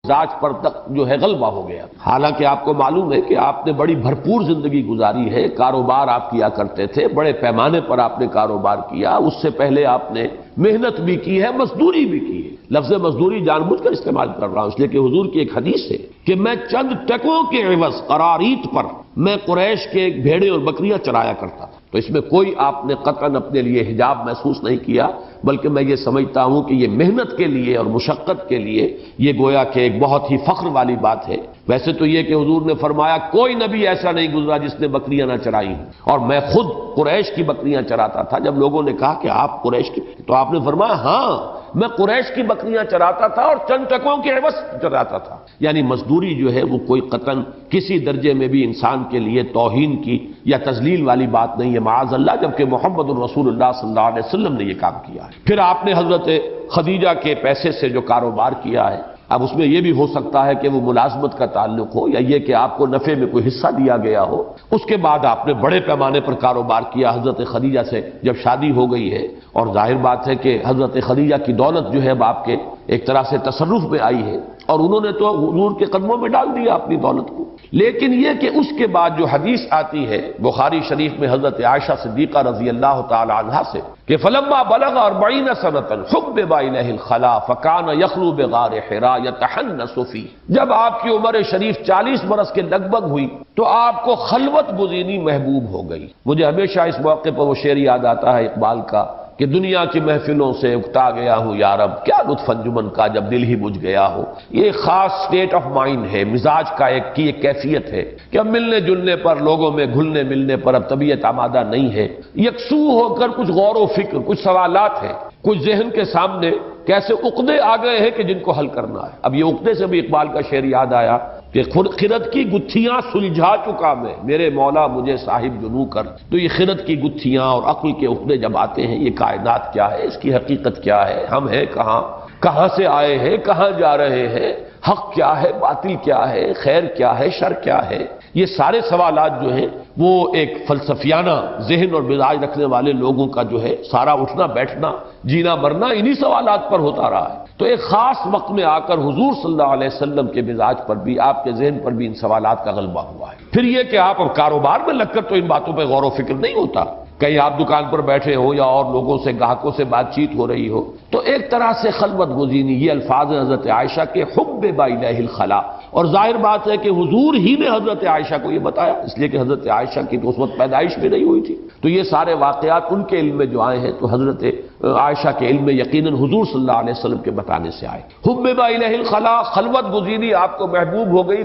مزاج پر تک جو ہے غلبہ ہو گیا۔ حالانکہ آپ کو معلوم ہے کہ آپ نے بڑی بھرپور زندگی گزاری ہے، کاروبار آپ کیا کرتے تھے، بڑے پیمانے پر آپ نے کاروبار کیا، اس سے پہلے آپ نے محنت بھی کی ہے، مزدوری بھی کی ہے۔ لفظ مزدوری جان بوجھ کر استعمال کر رہا ہوں اس لیے کہ حضور کی ایک حدیث ہے کہ میں چند ٹکوں کے عوض قراریت پر میں قریش کے بھیڑے اور بکریاں چرایا کرتا تھا۔ تو اس میں کوئی آپ نے قطعاً اپنے لیے حجاب محسوس نہیں کیا، بلکہ میں یہ سمجھتا ہوں کہ یہ محنت کے لیے اور مشقت کے لیے یہ گویا کہ ایک بہت ہی فخر والی بات ہے۔ ویسے تو یہ کہ حضور نے فرمایا کوئی نبی ایسا نہیں گزرا جس نے بکریاں نہ چرائی ہوں، اور میں خود قریش کی بکریاں چراتا تھا۔ جب لوگوں نے کہا کہ آپ قریش کی، تو آپ نے فرمایا ہاں میں قریش کی بکریاں چراتا تھا اور چند ٹکوں کے عوض چراتا تھا۔ یعنی مزدوری جو ہے وہ کوئی قطعاً کسی درجے میں بھی انسان کے لیے توہین کی یا تذلیل والی بات نہیں ہے، معاذ اللہ، جبکہ محمد الرسول اللہ صلی اللہ علیہ وسلم نے یہ کام کیا ہے۔ پھر آپ نے حضرت خدیجہ کے پیسے سے جو کاروبار کیا ہے، اب اس میں یہ بھی ہو سکتا ہے کہ وہ ملازمت کا تعلق ہو یا یہ کہ آپ کو نفع میں کوئی حصہ دیا گیا ہو۔ اس کے بعد آپ نے بڑے پیمانے پر کاروبار کیا حضرت خدیجہ سے جب شادی ہو گئی ہے، اور ظاہر بات ہے کہ حضرت خدیجہ کی دولت جو ہے اب آپ کے ایک طرح سے تصرف میں آئی ہے، اور انہوں نے تو حضور کے قدموں میں ڈال دیا اپنی دولت کو۔ لیکن یہ کہ اس کے بعد جو حدیث آتی ہے بخاری شریف میں حضرت عائشہ صدیقہ رضی اللہ تعالی عنہا سے کہ فلما بلغ 40 سنة حبب إليه الخلاء فكان يخلو بغار حراء يتحنس فيه، جب آپ کی عمر شریف 40 برس کے لگ بھگ ہوئی تو آپ کو خلوت گزینی محبوب ہو گئی۔ مجھے ہمیشہ اس موقع پر وہ شعر یاد آتا ہے اقبال کا کہ دنیا کی محفلوں سے اکتا گیا ہوں یارب، کیا لطف انجمن کا جب دل ہی بجھ گیا ہو۔ یہ خاص سٹیٹ آف مائنڈ ہے، مزاج کا ایک کیفیت ہے کہ اب ملنے جلنے پر، لوگوں میں گھلنے ملنے پر اب طبیعت آمادہ نہیں ہے، یکسو ہو کر کچھ غور و فکر، کچھ سوالات ہیں، کچھ ذہن کے سامنے کیسے عقدے آ گئے ہیں کہ جن کو حل کرنا ہے۔ اب یہ عقدے سے بھی اقبال کا شعر یاد آیا کہ خرد کی گتھیاں سلجھا چکا میں، میرے مولا مجھے صاحب جنو کر۔ تو یہ خرد کی گتھیاں اور عقل کے عقدے جب آتے ہیں، یہ کائنات کیا ہے، اس کی حقیقت کیا ہے، ہم ہیں کہاں، کہاں سے آئے ہیں، کہاں جا رہے ہیں، حق کیا ہے، باطل کیا ہے، خیر کیا ہے، شر کیا ہے، یہ سارے سوالات جو ہیں وہ ایک فلسفیانہ ذہن اور مزاج رکھنے والے لوگوں کا جو ہے سارا اٹھنا بیٹھنا، جینا مرنا انہی سوالات پر ہوتا رہا ہے۔ تو ایک خاص وقت میں آ کر حضور صلی اللہ علیہ وسلم کے مزاج پر بھی، آپ کے ذہن پر بھی ان سوالات کا غلبہ ہوا ہے۔ پھر یہ کہ آپ اب کاروبار میں لگ کر تو ان باتوں پہ غور و فکر نہیں ہوتا، کہیں آپ دکان پر بیٹھے ہو یا اور لوگوں سے، گاہکوں سے بات چیت ہو رہی ہو، تو ایک طرح سے خلوت گزینی، یہ الفاظ حضرت عائشہ کے حبب الیہ الخلاء، اور ظاہر بات ہے کہ حضور ہی نے حضرت عائشہ کو یہ بتایا، اس لیے کہ حضرت عائشہ کی تو اس وقت پیدائش بھی نہیں ہوئی تھی۔ تو یہ سارے واقعات ان کے علم میں جو آئے ہیں تو حضرت عائشہ کے علم میں یقیناً حضور صلی اللہ علیہ وسلم کے بتانے سے آئے۔ حبب الیہ الخلاء، خلوت گزینی آپ کو محبوب ہو گئی،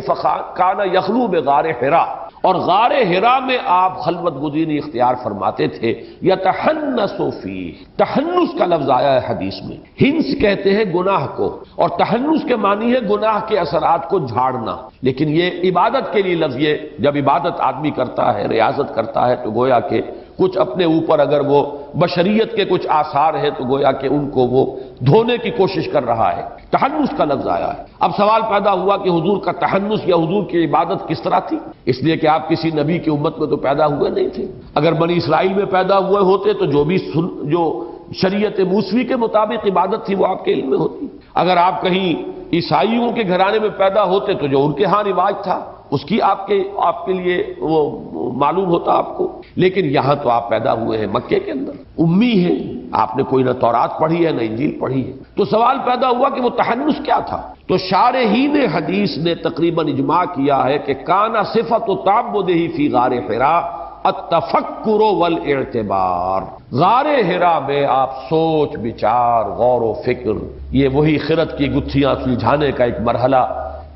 کان یخلو بغار حراء، اور غار حراء میں آپ خلوت گزینی اختیار فرماتے تھے۔ یتحنس فیہ، تحنس کا لفظ آیا ہے حدیث میں، ہنس کہتے ہیں گناہ کو، اور تحنس کے معنی ہے گناہ کے اثرات کو جھاڑنا، لیکن یہ عبادت کے لیے لفظ، یہ جب عبادت آدمی کرتا ہے، ریاضت کرتا ہے، تو گویا کہ کچھ اپنے اوپر اگر وہ بشریت کے کچھ آثار ہیں تو گویا کہ ان کو وہ دھونے کی کوشش کر رہا ہے، تحنس کا لفظ آیا ہے۔ اب سوال پیدا ہوا کہ حضور کا تحنس یا حضور کی عبادت کس طرح تھی، اس لیے کہ آپ کسی نبی کی امت میں تو پیدا ہوئے نہیں تھے۔ اگر بنی اسرائیل میں پیدا ہوئے ہوتے تو جو شریعت موسوی کے مطابق عبادت تھی وہ آپ کے علم میں ہوتی۔ اگر آپ کہیں عیسائیوں کے گھرانے میں پیدا ہوتے تو جو ان کے ہاں رواج تھا اس کی آپ کے لیے وہ معلوم ہوتا آپ کو، لیکن یہاں تو آپ پیدا ہوئے ہیں مکے کے اندر، امی ہیں، آپ نے کوئی نہ تورات پڑھی ہے نہ انجیل پڑھی ہے، تو سوال پیدا ہوا کہ وہ تحنس کیا تھا۔ تو شارحین حدیث نے تقریباً اجماع کیا ہے کہ کانا صفت تعبدہ فی غار حراء التفکر والاعتبار، غار حراء میں آپ سوچ بچار، غور و فکر، یہ وہی خرد کی گتھیاں سلجھانے کا ایک مرحلہ،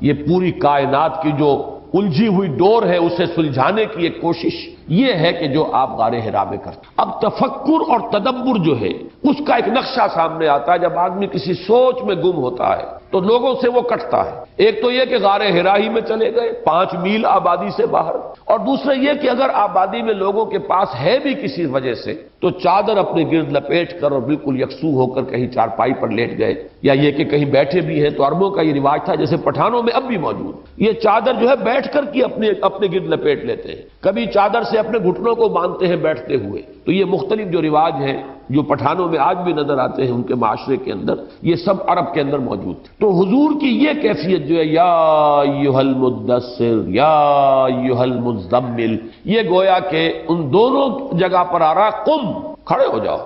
یہ پوری کائنات کی جو الجھی ہوئی ڈور ہے اسے سلجھانے کی ایک کوشش، یہ ہے کہ جو آپ غار حراء میں کرتے۔ اب تفکر اور تدبر جو ہے اس کا ایک نقشہ سامنے آتا ہے جب آدمی کسی سوچ میں گم ہوتا ہے تو لوگوں سے وہ کٹتا ہے۔ ایک تو یہ کہ غار حراء ہی میں چلے گئے 5 میل آبادی سے باہر، اور دوسرا یہ کہ اگر آبادی میں لوگوں کے پاس ہے بھی کسی وجہ سے تو چادر اپنے گرد لپیٹ کر اور بالکل یکسو ہو کر کہیں چارپائی پر لیٹ گئے، یا یہ کہ کہیں بیٹھے بھی ہیں تو عربوں کا یہ رواج تھا جیسے پٹھانوں میں اب بھی موجود، یہ چادر جو ہے بیٹھ کر کی اپنے گرد لپیٹ لیتے ہیں، کبھی چادر سے اپنے گھٹنوں کو باندھتے ہیں بیٹھتے ہوئے۔ تو یہ مختلف جو رواج ہیں جو پٹھانوں میں آج بھی نظر آتے ہیں ان کے معاشرے کے اندر، یہ سب عرب کے اندر موجود تھے۔ تو حضور کی یہ کیفیت جو ہے یا ایھا المدثر یا ایھا المزمل، یہ گویا کہ ان دونوں جگہ پر آ رہا، قم، کھڑے ہو جاؤ،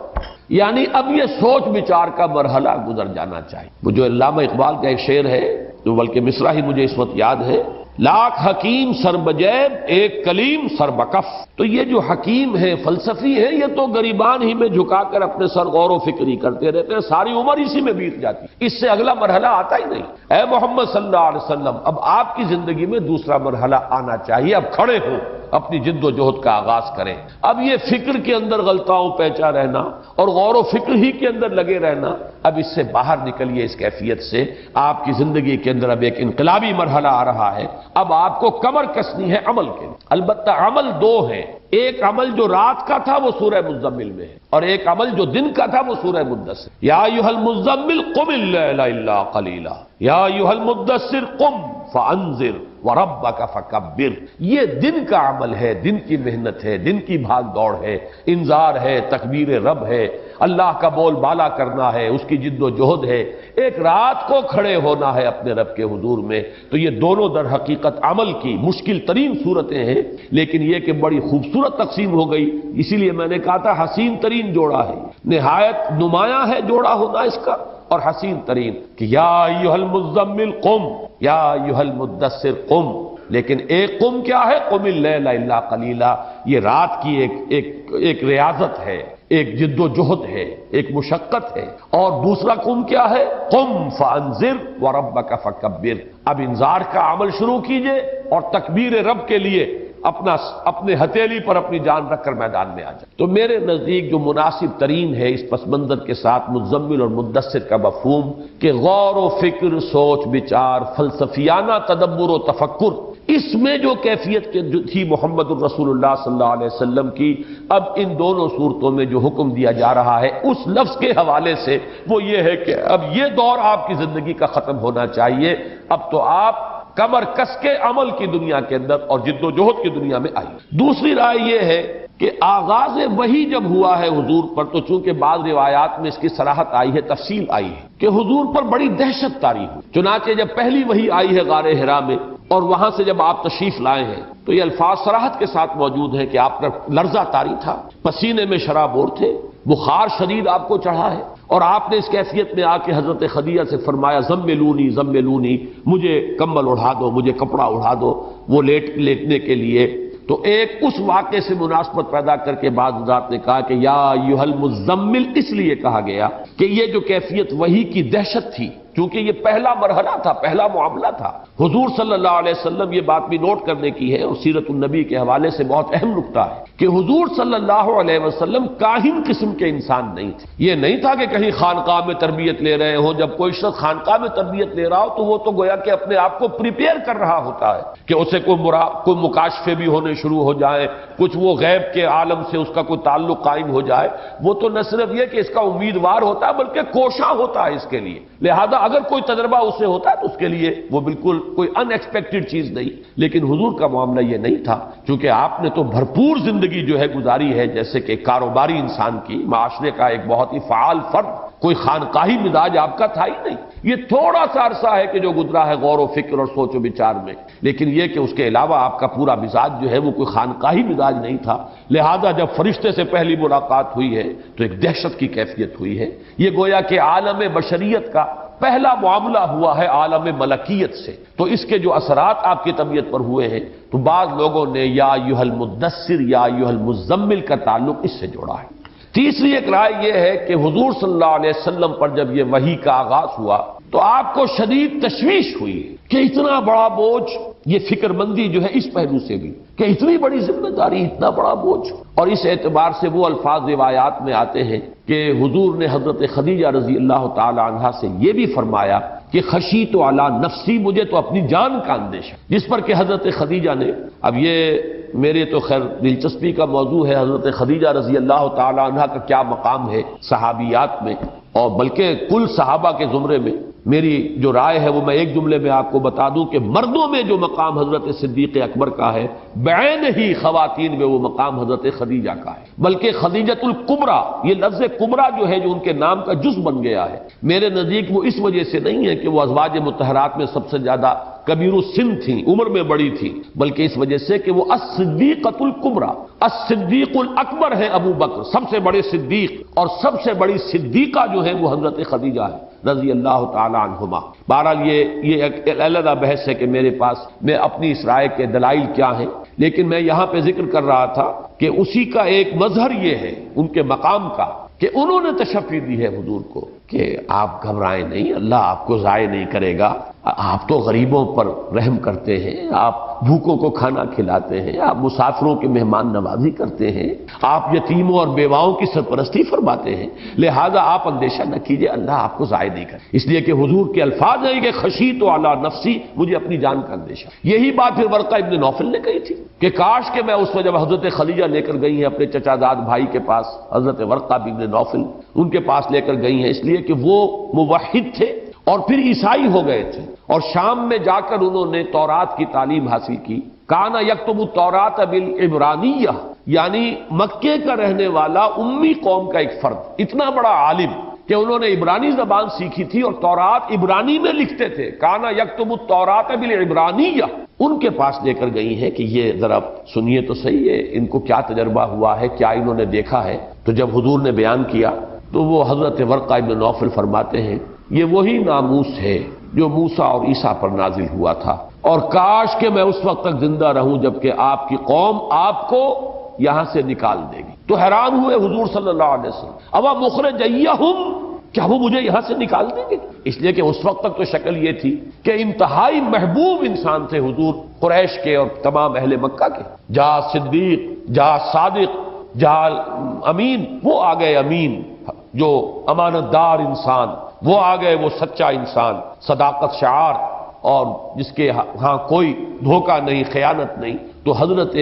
یعنی اب یہ سوچ بچار کا مرحلہ گزر جانا چاہیے۔ وہ جو علامہ اقبال کا ایک شعر ہے، جو بلکہ مصرع ہی مجھے اس وقت یاد ہے، لاکھ حکیم سر بجیب ایک کلیم سر بکف۔ تو یہ جو حکیم ہیں، فلسفی ہیں، یہ تو گریبان ہی میں جھکا کر اپنے سر غور و فکری کرتے رہتے ہیں، ساری عمر اسی میں بیت جاتی، اس سے اگلا مرحلہ آتا ہی نہیں۔ اے محمد صلی اللہ علیہ وسلم، اب آپ کی زندگی میں دوسرا مرحلہ آنا چاہیے، اب کھڑے ہو، اپنی جد و جہد کا آغاز کریں۔ اب یہ فکر کے اندر غلطاؤں پیچا رہنا اور غور و فکر ہی کے اندر لگے رہنا، اب اس سے باہر نکلیے، اس کیفیت سے۔ آپ کی زندگی کے اندر اب ایک انقلابی مرحلہ آ رہا ہے، اب آپ کو کمر کسنی ہے عمل کے لیے۔ البتہ عمل دو ہیں، ایک عمل جو رات کا تھا وہ سورہ مزمل میں ہے، اور ایک عمل جو دن کا تھا وہ سورہ مدثر۔ یا ایھا المزمل قم اللیل الا قلیلا یا ایھا المدثر قم فانذر وربک فکبر۔ یہ دن کا عمل ہے، دن کی محنت ہے، دن کی بھاگ دوڑ ہے، انذار ہے، تکبیر رب ہے، اللہ کا بول بالا کرنا ہے، اس کی جد و جہد ہے، ایک رات کو کھڑے ہونا ہے اپنے رب کے حضور میں۔ تو یہ دونوں در حقیقت عمل کی مشکل ترین صورتیں ہیں، لیکن یہ کہ بڑی خوبصورت تقسیم ہو گئی، اسی لیے میں نے کہا تھا حسین ترین جوڑا ہے، نہایت نمایاں ہے جوڑا ہونا اس کا، اور حسین ترین کہ یا ایھا المزمل قم یا ایھا المدثر قم۔ لیکن ایک قم کیا ہے؟ قم اللیل الا قلیلا، یہ رات کی ایک ریاضت ہے، ایک جد و جہد ہے، ایک مشقت ہے۔ اور دوسرا قم کیا ہے؟ قم فانذر وربک فکبر۔ اب انذار کا عمل شروع کیجئے اور تکبیر رب کے لیے اپنے ہتھیلی پر اپنی جان رکھ کر میدان میں آ جائے۔ تو میرے نزدیک جو مناسب ترین ہے اس پس منظر کے ساتھ مزمل اور مدثر کا مفہوم کہ غور و فکر، سوچ بچار، فلسفیانہ تدبر و تفکر، اس میں جو کیفیت تھی محمد الرسول اللہ صلی اللہ علیہ وسلم کی، اب ان دونوں صورتوں میں جو حکم دیا جا رہا ہے اس لفظ کے حوالے سے وہ یہ ہے کہ اب یہ دور آپ کی زندگی کا ختم ہونا چاہیے، اب تو آپ کمر کس کے عمل کی دنیا کے اندر اور جد و جہد کی دنیا میں آئی۔ دوسری رائے یہ ہے کہ آغاز وحی جب ہوا ہے حضور پر، تو چونکہ بعض روایات میں اس کی صراحت آئی ہے، تفصیل آئی ہے کہ حضور پر بڑی دہشت طاری ہوئی۔ چنانچہ جب پہلی وحی آئی ہے غار حرا میں، اور وہاں سے جب آپ تشریف لائے ہیں تو یہ الفاظ صراحت کے ساتھ موجود ہیں کہ آپ کا لرزہ طاری تھا، پسینے میں شرابور تھے، بخار شدید آپ کو چڑھا ہے، اور آپ نے اس کیفیت میں آ کے حضرت خدیجہ سے فرمایا زملونی زملونی، مجھے کمبل اڑا دو، مجھے کپڑا اڑا دو، وہ لیٹنے کے لیے۔ تو ایک اس واقعے سے مناسبت پیدا کر کے بعض حضرات نے کہا کہ یا ایھا المزمل اس لیے کہا گیا کہ یہ جو کیفیت وحی کی دہشت تھی، کیونکہ یہ پہلا مرحلہ تھا، پہلا معاملہ تھا۔ حضور صلی اللہ علیہ وسلم، یہ بات بھی نوٹ کرنے کی ہے اور سیرت النبی کے حوالے سے بہت اہم نکتہ ہے کہ حضور صلی اللہ علیہ وسلم کاہن قسم کے انسان نہیں تھے۔ یہ نہیں تھا کہ کہیں خانقاہ میں تربیت لے رہے ہوں، جب کوئی شخص خانقاہ میں تربیت لے رہا ہو تو وہ تو گویا کہ اپنے آپ کو پریپیئر کر رہا ہوتا ہے کہ اسے کوئی مکاشفے بھی ہونے شروع ہو جائیں، کچھ وہ غیب کے عالم سے اس کا کوئی تعلق قائم ہو جائے۔ وہ تو نہ صرف یہ کہ اس کا امیدوار ہوتا ہے بلکہ کوشاں ہوتا ہے اس کے لیے، لہذا اگر کوئی تجربہ اسے ہوتا ہے تو اس کے لیے وہ بالکل کوئی ان ایکسپیکٹڈ چیز نہیں۔ لیکن حضور کا معاملہ یہ نہیں تھا، کیونکہ آپ نے تو بھرپور زندگی جو ہے گزاری ہے، جیسے کہ کاروباری انسان کی، معاشرے کا ایک بہت ہی فعال فرد، کوئی خانقاہی مزاج آپ کا تھا ہی نہیں۔ یہ تھوڑا سا عرصہ ہے کہ جو گزرا ہے غور و فکر اور سوچ و بچار میں، لیکن یہ کہ اس کے علاوہ آپ کا پورا مزاج جو ہے وہ کوئی خانقاہی مزاج نہیں تھا۔ لہذا جب فرشتے سے پہلی ملاقات ہوئی ہے تو ایک دہشت کی کیفیت ہوئی ہے۔ یہ گویا کہ عالم بشریت کا پہلا معاملہ ہوا ہے عالم ملکیت سے، تو اس کے جو اثرات آپ کی طبیعت پر ہوئے ہیں تو بعض لوگوں نے یا ایھا المدثر یا ایھا المزمل کا تعلق اس سے جوڑا ہے۔ تیسری ایک رائے یہ ہے کہ حضور صلی اللہ علیہ وسلم پر جب یہ وحی کا آغاز ہوا تو آپ کو شدید تشویش ہوئی کہ اتنا بڑا بوجھ، یہ فکر مندی جو ہے اس پہلو سے بھی کہ اتنی بڑی ذمہ داری، اتنا بڑا بوجھ۔ اور اس اعتبار سے وہ الفاظ روایات میں آتے ہیں کہ حضور نے حضرت خدیجہ رضی اللہ تعالی عنہا سے یہ بھی فرمایا کہ خشیت علی نفسی، مجھے تو اپنی جان کا اندیشہ، جس پر کہ حضرت خدیجہ نے، اب یہ میرے تو خیر دلچسپی کا موضوع ہے حضرت خدیجہ رضی اللہ تعالی عنہا کا کیا مقام ہے صحابیات میں اور بلکہ کل صحابہ کے زمرے میں، میری جو رائے ہے وہ میں ایک جملے میں آپ کو بتا دوں کہ مردوں میں جو مقام حضرت صدیق اکبر کا ہے بعین ہی خواتین میں وہ مقام حضرت خدیجہ کا ہے، بلکہ خدیجۃ الکبریٰ، یہ لفظ کبریٰ جو ہے جو ان کے نام کا جز بن گیا ہے، میرے نزدیک وہ اس وجہ سے نہیں ہے کہ وہ ازواج مطہرات میں سب سے زیادہ کبیر السن تھیں، عمر میں بڑی تھی، بلکہ اس وجہ سے کہ وہ الصدیقۃ الکبریٰ، الصدیق الاکبر ہے ابو بکر، سب سے بڑے صدیق، اور سب سے بڑی صدیقہ جو ہے وہ حضرت خدیجہ ہے رضی اللہ تعالی عنہما۔ بہرحال یہ ایک علیحدہ بحث ہے کہ میرے پاس میں اپنی اس رائے کے دلائل کیا ہیں، لیکن میں یہاں پہ ذکر کر رہا تھا کہ اسی کا ایک مظہر یہ ہے ان کے مقام کا کہ انہوں نے تشفی دی ہے حضور کو کہ آپ گھبرائیں نہیں، اللہ آپ کو ضائع نہیں کرے گا، آپ تو غریبوں پر رحم کرتے ہیں، آپ بھوکوں کو کھانا کھلاتے ہیں، آپ مسافروں کے مہمان نوازی کرتے ہیں، آپ یتیموں اور بیواؤں کی سرپرستی فرماتے ہیں، لہذا آپ اندیشہ نہ کیجئے، اللہ آپ کو ضائع نہیں کرے، اس لیے کہ حضور کے الفاظ ہیں کہ خشیت علی نفسی، مجھے اپنی جان کا اندیشہ۔ یہی بات پھر ورقہ ابن نوفل نے کہی تھی کہ کاش کہ میں اس وقت جب حضرت خدیجہ لے کر گئی ہیں اپنے چچا زاد بھائی کے پاس، حضرت ورقہ ابن نوفل ان کے پاس لے کر گئی ہیں، اس لیے کہ وہ موحد تھے اور پھر عیسائی ہو گئے تھے، اور شام میں جا کر انہوں نے تورات کی تعلیم حاصل کی۔ کانا یکتب التوراۃ بالعبرانیہ، یعنی مکے کا رہنے والا امی قوم کا ایک فرد، اتنا بڑا عالم کہ انہوں نے عبرانی زبان سیکھی تھی اور تورات عبرانی میں لکھتے تھے۔ کانا یکتب التوراۃ بالعبرانیہ، ان کے پاس لے کر گئی ہیں کہ یہ ذرا سنیے تو صحیح ہے، ان کو کیا تجربہ ہوا ہے، کیا انہوں نے دیکھا ہے۔ تو جب حضور نے بیان کیا تو وہ حضرت ورقہ ابن نوفل فرماتے ہیں یہ وہی ناموس ہے جو موسیٰ اور عیسیٰ پر نازل ہوا تھا، اور کاش کہ میں اس وقت تک زندہ رہوں جبکہ آپ کی قوم آپ کو یہاں سے نکال دے گی۔ تو حیران ہوئے حضور صلی اللہ علیہ وسلم، اوا مخرجیہم، کیا وہ مجھے یہاں سے نکال دیں گے؟ اس لیے کہ اس وقت تک تو شکل یہ تھی کہ انتہائی محبوب انسان تھے حضور قریش کے اور تمام اہل مکہ کے، جا صدیق، جا صادق، جا امین، وہ آ گئے امین، جو امانت دار انسان، وہ آ گئے وہ سچا انسان، صداقت شعار، اور جس کے ہاں کوئی دھوکہ نہیں، خیانت نہیں۔ تو حضرت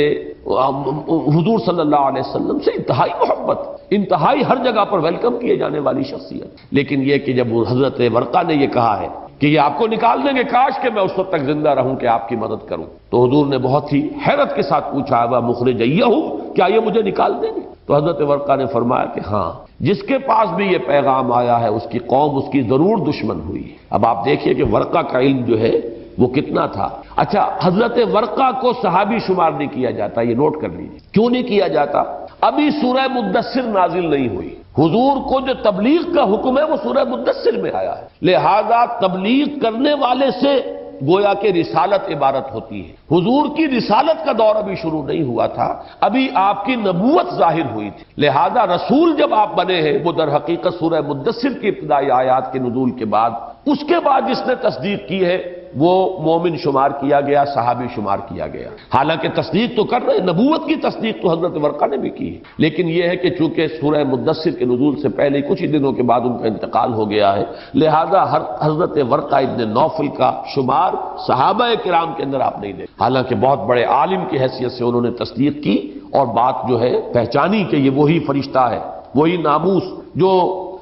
حضور صلی اللہ علیہ وسلم سے انتہائی محبت، انتہائی ہر جگہ پر ویلکم کیے جانے والی شخصیت۔ لیکن یہ کہ جب حضرت ورقہ نے یہ کہا ہے کہ یہ آپ کو نکال دیں گے، کاش کہ میں اس وقت تک زندہ رہوں کہ آپ کی مدد کروں، تو حضور نے بہت ہی حیرت کے ساتھ پوچھا وہ مخرجیہم، کیا یہ مجھے نکال دیں گے؟ تو حضرت ورقہ نے فرمایا کہ ہاں، جس کے پاس بھی یہ پیغام آیا ہے اس کی قوم اس کی ضرور دشمن ہوئی ہے۔ اب آپ دیکھیے کہ ورقہ کا علم جو ہے وہ کتنا تھا۔ اچھا، حضرت ورقہ کو صحابی شمار نہیں کیا جاتا، یہ نوٹ کر لیجیے۔ کیوں نہیں کیا جاتا؟ ابھی سورہ مدثر نازل نہیں ہوئی، حضور کو جو تبلیغ کا حکم ہے وہ سورہ مدثر میں آیا ہے، لہذا تبلیغ کرنے والے سے گویا کہ رسالت عبارت ہوتی ہے۔ حضور کی رسالت کا دور ابھی شروع نہیں ہوا تھا، ابھی آپ کی نبوت ظاہر ہوئی تھی، لہذا رسول جب آپ بنے ہیں وہ در حقیقت سورہ مدثر کی ابتدائی آیات کے نزول کے بعد، اس کے بعد جس نے تصدیق کی ہے وہ مومن شمار کیا گیا، صحابی شمار کیا گیا۔ حالانکہ تصدیق تو کر رہے، نبوت کی تصدیق تو حضرت ورقہ نے بھی کی ہے، لیکن یہ ہے کہ چونکہ سورہ مدثر کے نزول سے پہلے کچھ ہی دنوں کے بعد ان کا انتقال ہو گیا ہے، لہذا حضرت ورقہ ابن نوفل کا شمار صحابہ کرام کے اندر آپ نہیں دیکھتے۔ حالانکہ بہت بڑے عالم کی حیثیت سے انہوں نے تصدیق کی اور بات جو ہے پہچانی کہ یہ وہی فرشتہ ہے، وہی ناموس جو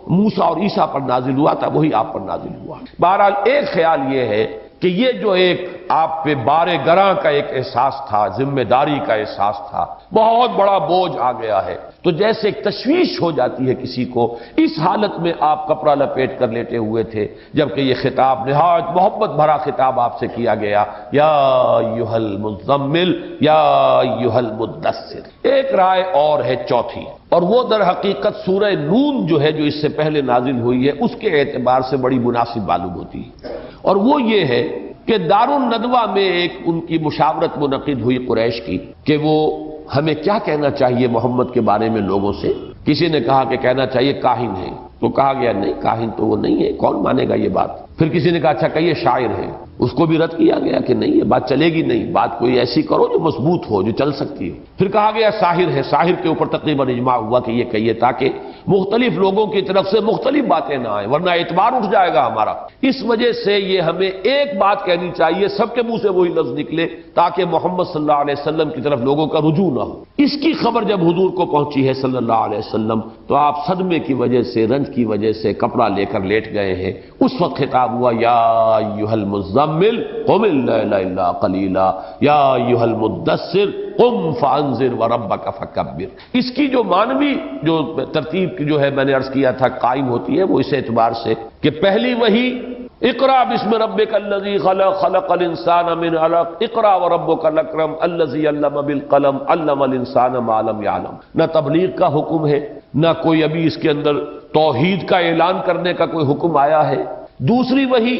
موسیٰ اور عیسیٰ پر نازل ہوا تھا وہی آپ پر نازل ہوا۔ بہرحال ایک خیال یہ ہے کہ یہ جو ایک آپ پہ بار گراں کا ایک احساس تھا، ذمہ داری کا احساس تھا، بہت بڑا بوجھ آ گیا ہے، تو جیسے ایک تشویش ہو جاتی ہے کسی کو، اس حالت میں آپ کپڑا لپیٹ کر لیٹے ہوئے تھے جبکہ یہ خطاب نہایت محبت بھرا خطاب آپ سے کیا گیا، یا ایھا المزمل یا ایھا المدثر۔ ایک رائے اور ہے چوتھی، اور وہ در حقیقت سورہ نون جو ہے جو اس سے پہلے نازل ہوئی ہے اس کے اعتبار سے بڑی مناسب معلوم ہوتی ہے، اور وہ یہ ہے کہ دار الندوہ میں ایک ان کی مشاورت منعقد ہوئی قریش کی کہ وہ ہمیں کیا کہنا چاہیے محمد کے بارے میں لوگوں سے۔ کسی نے کہا کہ کہنا چاہیے کاہن ہے، تو کہا گیا نہیں، کاہن تو وہ نہیں ہے، کون مانے گا یہ بات۔ پھر کسی نے کہا اچھا کہیے شاعر ہے، اس کو بھی رد کیا گیا کہ نہیں یہ بات چلے گی نہیں، بات کوئی ایسی کرو جو مضبوط ہو، جو چل سکتی ہو۔ پھر کہا گیا ساحر ہے، ساحر کے اوپر تقریباً اجماع ہوا کہ یہ کہیے تاکہ مختلف لوگوں کی طرف سے مختلف باتیں نہ آئیں ورنہ اعتبار اٹھ جائے گا ہمارا، اس وجہ سے یہ ہمیں ایک بات کہنی چاہیے، سب کے منہ سے وہی لفظ نکلے تاکہ محمد صلی اللہ علیہ وسلم کی طرف لوگوں کا رجوع نہ ہو۔ اس کی خبر جب حضور کو پہنچی ہے صلی اللہ علیہ وسلم تو آپ صدمے کی وجہ سے، رنج محنت کی وجہ سے کپڑا لے کر لیٹ گئے ہیں، اس وقت خطاب ہوا یا ایھا المزمل قم اللیل الا قلیلا یا ایھا المدثر قم فانذر وربک فکبر۔ اس کی جو معنوی جو ترتیب کی جو ہے میں نے عرض کیا تھا قائم ہوتی ہے وہ اس اعتبار سے کہ پہلی وہی اقرا بسم ربک الذی خلق خلق الانسان من علق اقرا وربک الاکرم الذی علم بالقلم علم الانسان ما لم یعلم۔ نہ تبلیغ کا حکم ہے، نہ کوئی ابھی اس کے اندر توحید کا اعلان کرنے کا کوئی حکم آیا ہے۔ دوسری وہی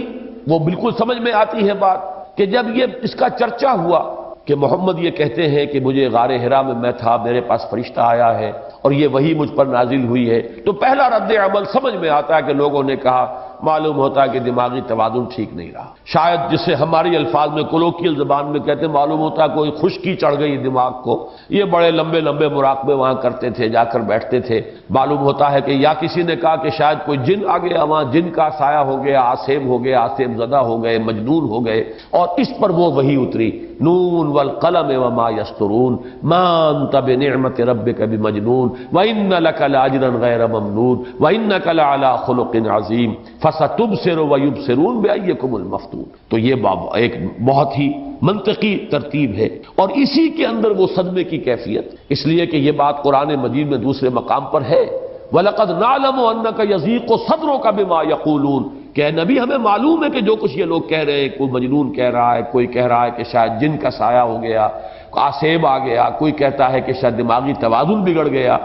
وہ بالکل سمجھ میں آتی ہے بات کہ جب یہ اس کا چرچا ہوا کہ محمد یہ کہتے ہیں کہ مجھے غار حرا میں تھا، میرے پاس فرشتہ آیا ہے اور یہ وحی مجھ پر نازل ہوئی ہے، تو پہلا رد عمل سمجھ میں آتا ہے کہ لوگوں نے کہا معلوم ہوتا ہے کہ دماغی توازن ٹھیک نہیں رہا، شاید جسے ہماری الفاظ میں کولوکیل زبان میں کہتے ہیں معلوم ہوتا ہے کوئی خشکی چڑھ گئی دماغ کو، یہ بڑے لمبے لمبے مراقبے وہاں کرتے تھے، جا کر بیٹھتے تھے، معلوم ہوتا ہے کہ یا کسی نے کہا کہ شاید کوئی جن آ گیا، وہاں جن کا سایہ ہو گیا، آسیب ہو گیا، آسیب زدہ ہو گئے، مجنون ہو گئے، اور اس پر وہ وحی اتری نون والقلم وما یسطرون ما انت بنعمت ربک بمجنون وان لک لاجرا غیر ممنون وانک لعلی خلق عظیم فستبصر ویبصرون بأیکم المفتون۔ تو یہ ایک بہت ہی منطقی ترتیب ہے، اور اسی کے اندر وہ صدمے کی کیفیت، اس لیے کہ یہ بات قرآن مجید میں دوسرے مقام پر ہے وَلَقَدْ نَعْلَمُ أَنَّكَ يَضِيقُ صَدْرُكَ بِمَا يَقُولُونَ کہ اے نبی ہمیں معلوم ہے کہ جو کچھ یہ لوگ کہہ رہے ہیں، کوئی مجنون کہہ رہا ہے، کوئی کہہ رہا ہے کہ شاید جن کا سایہ ہو گیا، آسیب آ گیا، کوئی کہتا ہے کہ شاید دماغی توازن بگڑ گیا،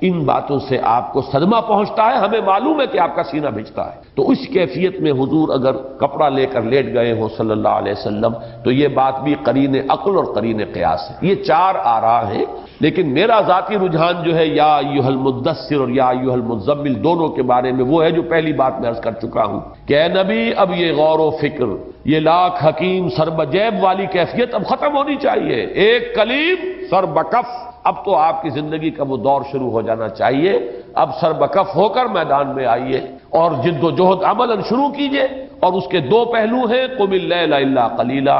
ان باتوں سے آپ کو صدمہ پہنچتا ہے، ہمیں معلوم ہے کہ آپ کا سینہ بھیجتا ہے۔ تو اس کیفیت میں حضور اگر کپڑا لے کر لیٹ گئے ہوں صلی اللہ علیہ وسلم تو یہ بات بھی قرین عقل اور قرین قیاس ہے۔ یہ چار آراء ہیں، لیکن میرا ذاتی رجحان جو ہے یا ایھا المدثر اور یا ایھا المزمل دونوں کے بارے میں وہ ہے جو پہلی بات میں عرض کر چکا ہوں کہ اے نبی اب یہ غور و فکر، یہ لاکھ حکیم سر بجیب والی کیفیت اب ختم ہونی چاہیے، ایک کلیم سر بکف، اب تو آپ کی زندگی کا وہ دور شروع ہو جانا چاہیے، اب سر بکف ہو کر میدان میں آئیے اور جد و جہد عملاً شروع کیجئے، اور اس کے دو پہلو ہیں قم اللیل الا قلیلا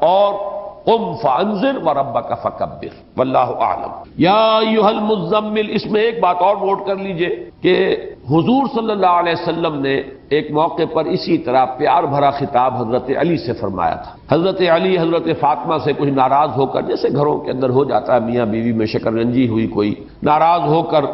اور قم فانذر وربک فکبر، واللہ اعلم۔ یا ایھا المزمل، اس میں ایک بات اور نوٹ کر لیجئے کہ حضور صلی اللہ علیہ وسلم نے ایک موقع پر اسی طرح پیار بھرا خطاب حضرت علی سے فرمایا تھا۔ حضرت علی حضرت فاطمہ سے کچھ ناراض ہو کر، جیسے گھروں کے اندر ہو جاتا ہے، میاں بیوی میں شکر رنجی ہوئی، کوئی ناراض ہو کر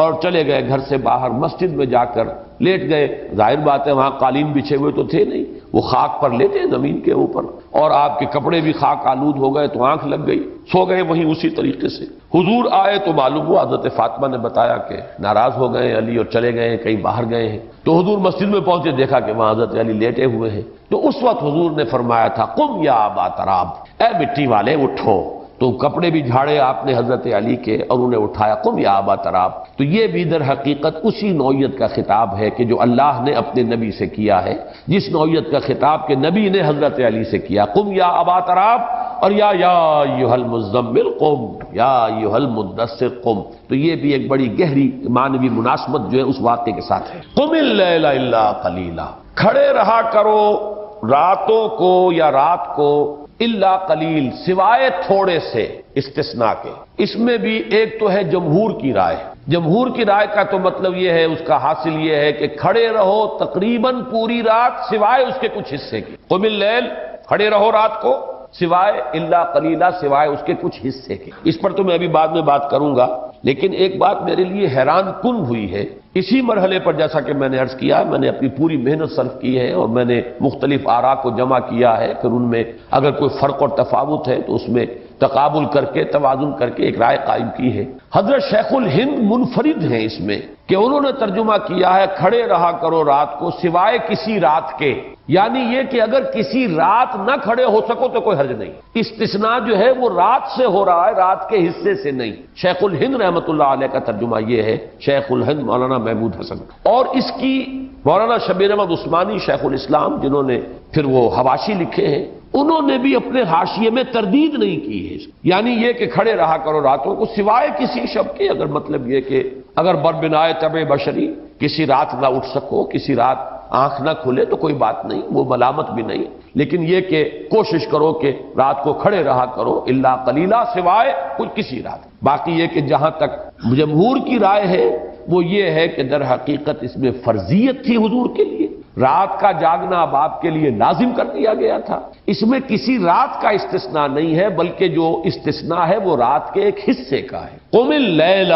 اور چلے گئے گھر سے باہر، مسجد میں جا کر لیٹ گئے۔ ظاہر بات ہے وہاں قالین بچھے ہوئے تو تھے نہیں، وہ خاک پر لیٹے زمین کے اوپر، اور آپ کے کپڑے بھی خاک آلود ہو گئے تو آنکھ لگ گئی، سو گئے وہیں اسی طریقے سے۔ حضور آئے تو معلوم ہوا، حضرت فاطمہ نے بتایا کہ ناراض ہو گئے علی اور چلے گئے ہیں، کہیں باہر گئے ہیں۔ تو حضور مسجد میں پہنچے، دیکھا کہ وہاں حضرت علی لیٹے ہوئے ہیں۔ تو اس وقت حضور نے فرمایا تھا قم یا ابا تراب، اے مٹی والے اٹھو۔ تو کپڑے بھی جھاڑے آپ نے حضرت علی کے اور انہیں اٹھایا، قم یا ابا تراب۔ تو یہ بھی در حقیقت اسی نوعیت کا خطاب ہے کہ جو اللہ نے اپنے نبی سے کیا ہے، جس نوعیت کا خطاب کہ نبی نے حضرت علی سے کیا، قم یا ابا تراب، اور یا ایھا المزمل قم یا ایھا المدثر قم۔ تو یہ بھی ایک بڑی گہری معنوی مناسبت جو ہے اس واقعے کے ساتھ ہے۔ قم اللیل الا قلیلا، کھڑے رہا کرو راتوں کو یا رات کو، الا قلیل، سوائے تھوڑے سے، استثناء کے۔ اس میں بھی ایک تو ہے جمہور کی رائے، جمہور کی رائے کا تو مطلب یہ ہے، اس کا حاصل یہ ہے کہ کھڑے رہو تقریباً پوری رات سوائے اس کے کچھ حصے کی۔ قم اللیل، کھڑے رہو رات کو، سوائے الا قلیلا، سوائے اس کے کچھ حصے کے۔ اس پر تو میں ابھی بعد میں بات کروں گا، لیکن ایک بات میرے لیے حیران کن ہوئی ہے اسی مرحلے پر، جیسا کہ میں نے عرض کیا، میں نے اپنی پوری محنت صرف کی ہے اور میں نے مختلف آراء کو جمع کیا ہے، پھر ان میں اگر کوئی فرق اور تفاوت ہے تو اس میں تقابل کر کے، توازن کر کے ایک رائے قائم کی ہے۔ حضرت شیخ الہند منفرد ہیں اس میں کہ انہوں نے ترجمہ کیا ہے کھڑے رہا کرو رات کو سوائے کسی رات کے، یعنی یہ کہ اگر کسی رات نہ کھڑے ہو سکو تو کوئی حرج نہیں۔ استثناء جو ہے وہ رات سے ہو رہا ہے، رات کے حصے سے نہیں۔ شیخ الہند رحمۃ اللہ علیہ کا ترجمہ یہ ہے، شیخ الہند مولانا محمود حسن، اور اس کی مولانا شبیر احمد عثمانی شیخ الاسلام جنہوں نے پھر وہ حواشی لکھے ہیں، انہوں نے بھی اپنے حاشیے میں تردید نہیں کی ہے، یعنی یہ کہ کھڑے رہا کرو راتوں کو سوائے کسی شب کے، اگر مطلب یہ کہ اگر بربنائے طبع بشری کسی رات نہ اٹھ سکو، کسی رات آنکھ نہ کھلے تو کوئی بات نہیں، وہ ملامت بھی نہیں، لیکن یہ کہ کوشش کرو کہ رات کو کھڑے رہا کرو الا قلیلا، سوائے کچھ کسی رات۔ باقی یہ کہ جہاں تک جمہور کی رائے ہے وہ یہ ہے کہ در حقیقت اس میں فرضیت تھی حضور کے لیے، رات کا جاگنا اب آپ کے لیے لازم کر دیا گیا تھا، اس میں کسی رات کا استثناء نہیں ہے، بلکہ جو استثناء ہے وہ رات کے ایک حصے کا ہے۔ قم اللیل،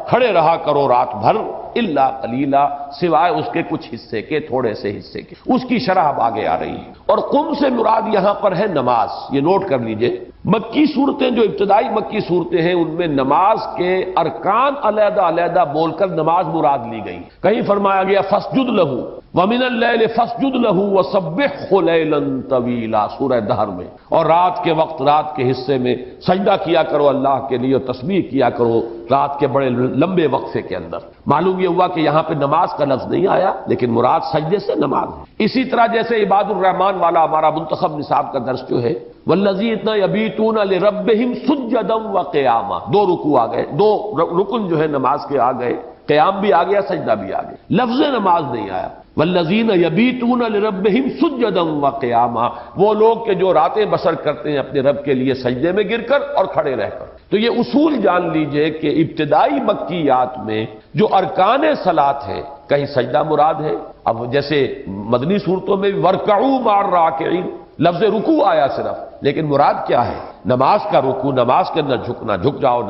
کھڑے رہا کرو رات بھر، الا قلیلا، سوائے اس کے کچھ حصے کے، تھوڑے سے حصے کے۔ اس کی شرح اب آگے آ رہی ہے۔ اور قم سے مراد یہاں پر ہے نماز، یہ نوٹ کر لیجئے۔ مکی صورتیں جو ابتدائی مکی صورتیں ہیں ان میں نماز کے ارکان علیحدہ علیحدہ بول کر نماز مراد لی گئی۔ کہیں فرمایا گیا فسجد لہو ومن اللیل فسجد لہو وسبحہ لیلا طویلا، سورہ دہر میں، اور رات کے وقت، رات کے حصے میں سجدہ کیا کرو اللہ کے لیے اور تسبیح کیا کرو رات کے بڑے لمبے وقفے کے اندر۔ معلوم یہ ہوا کہ یہاں پہ نماز کا لفظ نہیں آیا، لیکن مراد سجدے سے نماز ہے۔ اسی طرح جیسے عباد الرحمن والا ہمارا منتخب نصاب کا درس جو ہے، والذین یبیتون لربہم سجدا وقیاما، دو رکوع آ گئے، دو رکن جو ہے نماز کے آ گئے، قیام بھی آ گیا، سجدہ بھی آ گیا، لفظ نماز نہیں آیا۔ والذین یبیتون لربہم سجدا وقیاما، وہ لوگ کہ جو راتیں بسر کرتے ہیں اپنے رب کے لیے سجدے میں گر کر اور کھڑے رہ کر۔ تو یہ اصول جان لیجئے کہ ابتدائی مکیات میں جو ارکان صلاۃ ہے، کہیں سجدہ مراد ہے، اب جیسے مدنی صورتوں میں ورکعوا مع الراکعین، لفظ رکوع آیا صرف، لیکن مراد کیا ہے؟ نماز کا رکوع، نماز کے اندر جھکنا، جھک جاؤ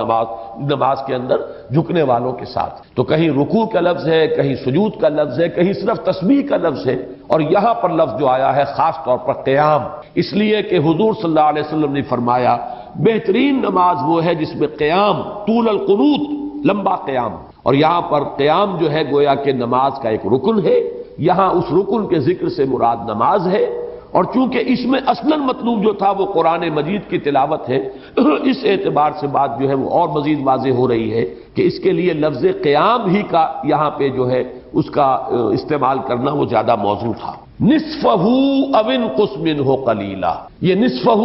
نماز کے اندر جھکنے والوں کے ساتھ۔ تو کہیں رکوع کا لفظ ہے، کہیں سجود کا لفظ ہے، کہیں صرف تسبیح کا لفظ ہے، اور یہاں پر لفظ جو آیا ہے خاص طور پر قیام، اس لیے کہ حضور صلی اللہ علیہ وسلم نے فرمایا بہترین نماز وہ ہے جس میں قیام، طول القنوت، لمبا قیام، اور یہاں پر قیام جو ہے گویا کہ نماز کا ایک رکن ہے، یہاں اس رکن کے ذکر سے مراد نماز ہے، اور چونکہ اس میں اصلاً مطلوب جو تھا وہ قرآن مجید کی تلاوت ہے، اس اعتبار سے بات جو ہے وہ اور مزید واضح ہو رہی ہے کہ اس کے لیے لفظ قیام ہی کا یہاں پہ جو ہے اس کا استعمال کرنا وہ زیادہ موزوں تھا۔ نصفہ او انقص منہ قلیلا، یہ نصفہ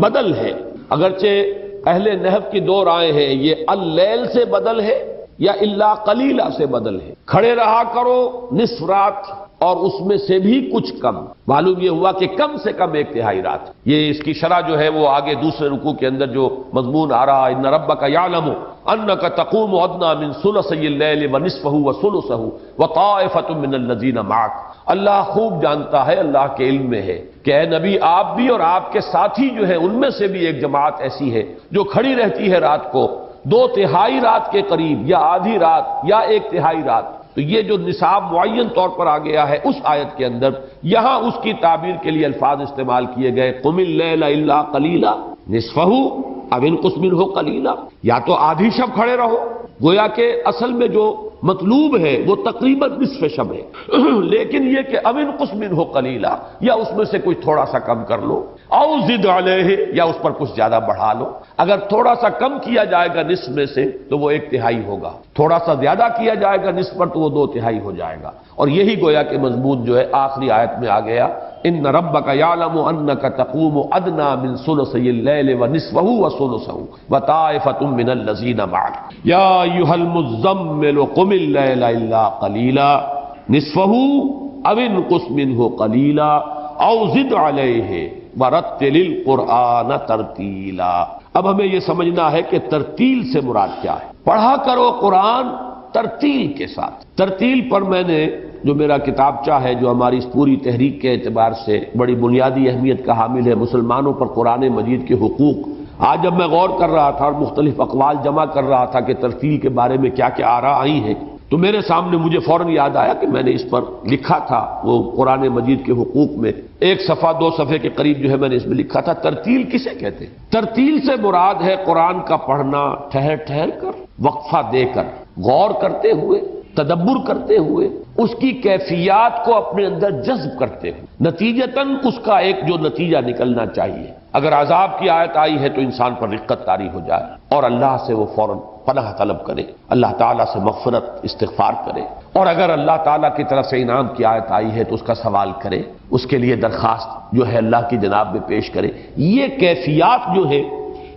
بدل ہے، اگرچہ اہل نحو کی دو رائے ہیں، یہ اللیل سے بدل ہے یا الا قلیلا سے بدل ہے۔ کھڑے رہا کرو نصف رات، اور اس میں سے بھی کچھ کم، معلوم یہ ہوا کہ کم سے کم ایک تہائی رات۔ یہ اس کی شرح جو ہے وہ آگے دوسرے رکوع کے اندر جو مضمون آ رہا ہے، ان ربک یعلم انک تقوم ادنی من ثلثی اللیل ونصفہ وثلثہ وطائفۃ من الذین معک، اللہ خوب جانتا ہے، اللہ کے علم میں ہے کہ اے نبی آپ بھی اور آپ کے ساتھی جو ہیں ان میں سے بھی ایک جماعت ایسی ہے جو کھڑی رہتی ہے رات کو، دو تہائی رات کے قریب، یا آدھی رات یا ایک تہائی رات۔ تو یہ جو نصاب معین طور پر آ گیا ہے اس آیت کے اندر، یہاں اس کی تعبیر کے لیے الفاظ استعمال کیے گئے، قم اللیل الا قلیلا نصفہ او انقص منہ قلیلا، یا تو آدھی شب کھڑے رہو، گویا کہ اصل میں جو مطلوب ہے وہ تقریباً نصف شب ہے، لیکن یہ کہ او انقص منہ قلیلا، یا اس میں سے کچھ تھوڑا سا کم کر لو، او زد علیہ، یا اس پر کچھ زیادہ بڑھا لو۔ اگر تھوڑا سا کم کیا جائے گا نصف میں سے تو وہ ایک تہائی ہوگا، تھوڑا سا زیادہ کیا جائے گا نصف پر تو وہ دو تہائی ہو جائے گا، اور یہی گویا کہ مضمون جو ہے آخری آیت میں آ گیا، ان ربک یعلم انک تقوم ادنی من ثلثی اللیل ونصفہ وثلثہ وطائفۃ من الذین معک یا ایھا المزمل قم اللیل الا قلیلا نصفہ او انقص منہ قلیلا او زد علیہ ورتل القرآن ترتیلا۔ اب ہمیں یہ سمجھنا ہے کہ ترتیل سے مراد کیا ہے۔ پڑھا کرو قرآن ترتیل کے ساتھ۔ ترتیل پر میں نے جو میرا کتابچہ ہے، جو ہماری اس پوری تحریک کے اعتبار سے بڑی بنیادی اہمیت کا حامل ہے، مسلمانوں پر قرآن مجید کے حقوق، آج جب میں غور کر رہا تھا اور مختلف اقوال جمع کر رہا تھا کہ ترتیل کے بارے میں کیا کیا آراء آئی ہیں، تو میرے سامنے مجھے فوراً یاد آیا کہ میں نے اس پر لکھا تھا، وہ قرآن مجید کے حقوق میں ایک صفحہ دو صفحے کے قریب جو ہے میں نے اس میں لکھا تھا، ترتیل کسے کہتے ہیں؟ ترتیل سے مراد ہے قرآن کا پڑھنا ٹھہر ٹھہر کر، وقفہ دے کر، غور کرتے ہوئے، تدبر کرتے ہوئے، اس کی کیفیات کو اپنے اندر جذب کرتے ہوئے، نتیجتاً اس کا ایک جو نتیجہ نکلنا چاہیے۔ اگر عذاب کی آیت آئی ہے تو انسان پر رقت طاری ہو جائے اور اللہ سے وہ فوراً پناہ طلب کرے، اللہ تعالیٰ سے مغفرت استغفار کرے، اور اگر اللہ تعالیٰ کی طرف سے انعام کی آیت آئی ہے تو اس کا سوال کرے، اس کے لیے درخواست جو ہے اللہ کی جناب میں پیش کرے۔ یہ کیفیات جو ہے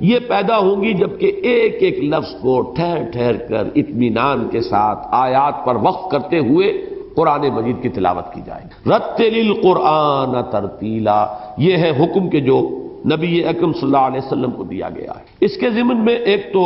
یہ پیدا ہوں گی جبکہ ایک ایک لفظ کو ٹھہر ٹھہر کر اطمینان کے ساتھ آیات پر وقف کرتے ہوئے قرآن مجید کی تلاوت کی جائے۔ رتل القرآن ترتیلا، یہ ہے حکم کے جو نبی اکرم صلی اللہ علیہ وسلم کو دیا گیا ہے۔ اس کے ضمن میں ایک تو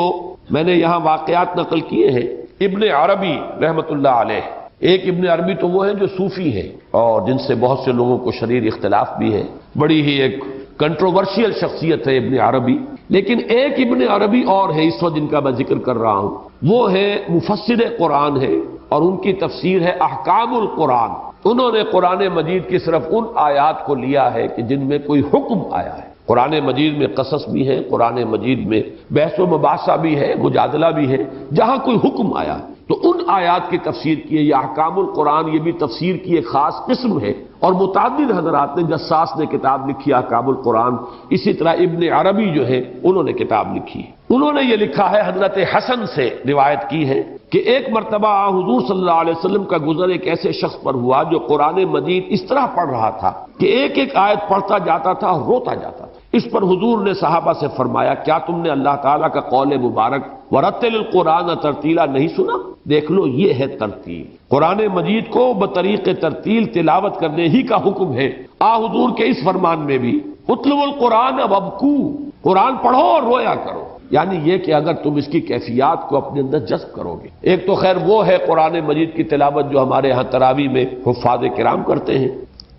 میں نے یہاں واقعات نقل کیے ہیں، ابن عربی رحمت اللہ علیہ، ایک ابن عربی تو وہ ہیں جو صوفی ہیں اور جن سے بہت سے لوگوں کو شدید اختلاف بھی ہے، بڑی ہی ایک کنٹروورشیل شخصیت ہے ابن عربی. لیکن ایک ابن عربی اور ہے اس وقت جن کا میں ذکر کر رہا ہوں، وہ ہے مفسر قرآن ہے اور ان کی تفسیر ہے احکام القرآن. انہوں نے قرآن مجید کی صرف ان آیات کو لیا ہے کہ جن میں کوئی حکم آیا ہے. قرآن مجید میں قصص بھی ہے، قرآن مجید میں بحث و مباحثہ بھی ہے، مجادلہ بھی ہے، جہاں کوئی حکم آیا تو ان آیات کی تفسیر کی ہے. یہ احکام القرآن یہ بھی تفسیر کی ایک خاص قسم ہے اور متعدد حضرات نے، جساس نے کتاب لکھی احکام القرآن، اسی طرح ابن عربی جو ہے انہوں نے کتاب لکھی ہے. انہوں نے یہ لکھا ہے، حضرت حسن سے روایت کی ہے کہ ایک مرتبہ حضور صلی اللہ علیہ وسلم کا گزر ایک ایسے شخص پر ہوا جو قرآن مجید اس طرح پڑھ رہا تھا کہ ایک ایک آیت پڑھتا جاتا تھا اور روتا جاتا تھا. اس پر حضور نے صحابہ سے فرمایا، کیا تم نے اللہ تعالیٰ کا قول مبارک وَرَتِّلِ الْقُرْآنَ تَرْتِیلًا نہیں سنا؟ دیکھ لو یہ ہے ترتیل. قرآن مجید کو بطریق ترتیل تلاوت کرنے ہی کا حکم ہے. حضور کے اس فرمان میں بھی اُتْلُوُا الْقُرْآنَ وَابْکُوا، قرآن پڑھو اور رویا کرو. یعنی یہ کہ اگر تم اس کی کیفیات کو اپنے اندر جذب کرو گے. ایک تو خیر وہ ہے قرآن مجید کی تلاوت جو ہمارے ہاں تراویح میں حفاظ کرام کرتے ہیں،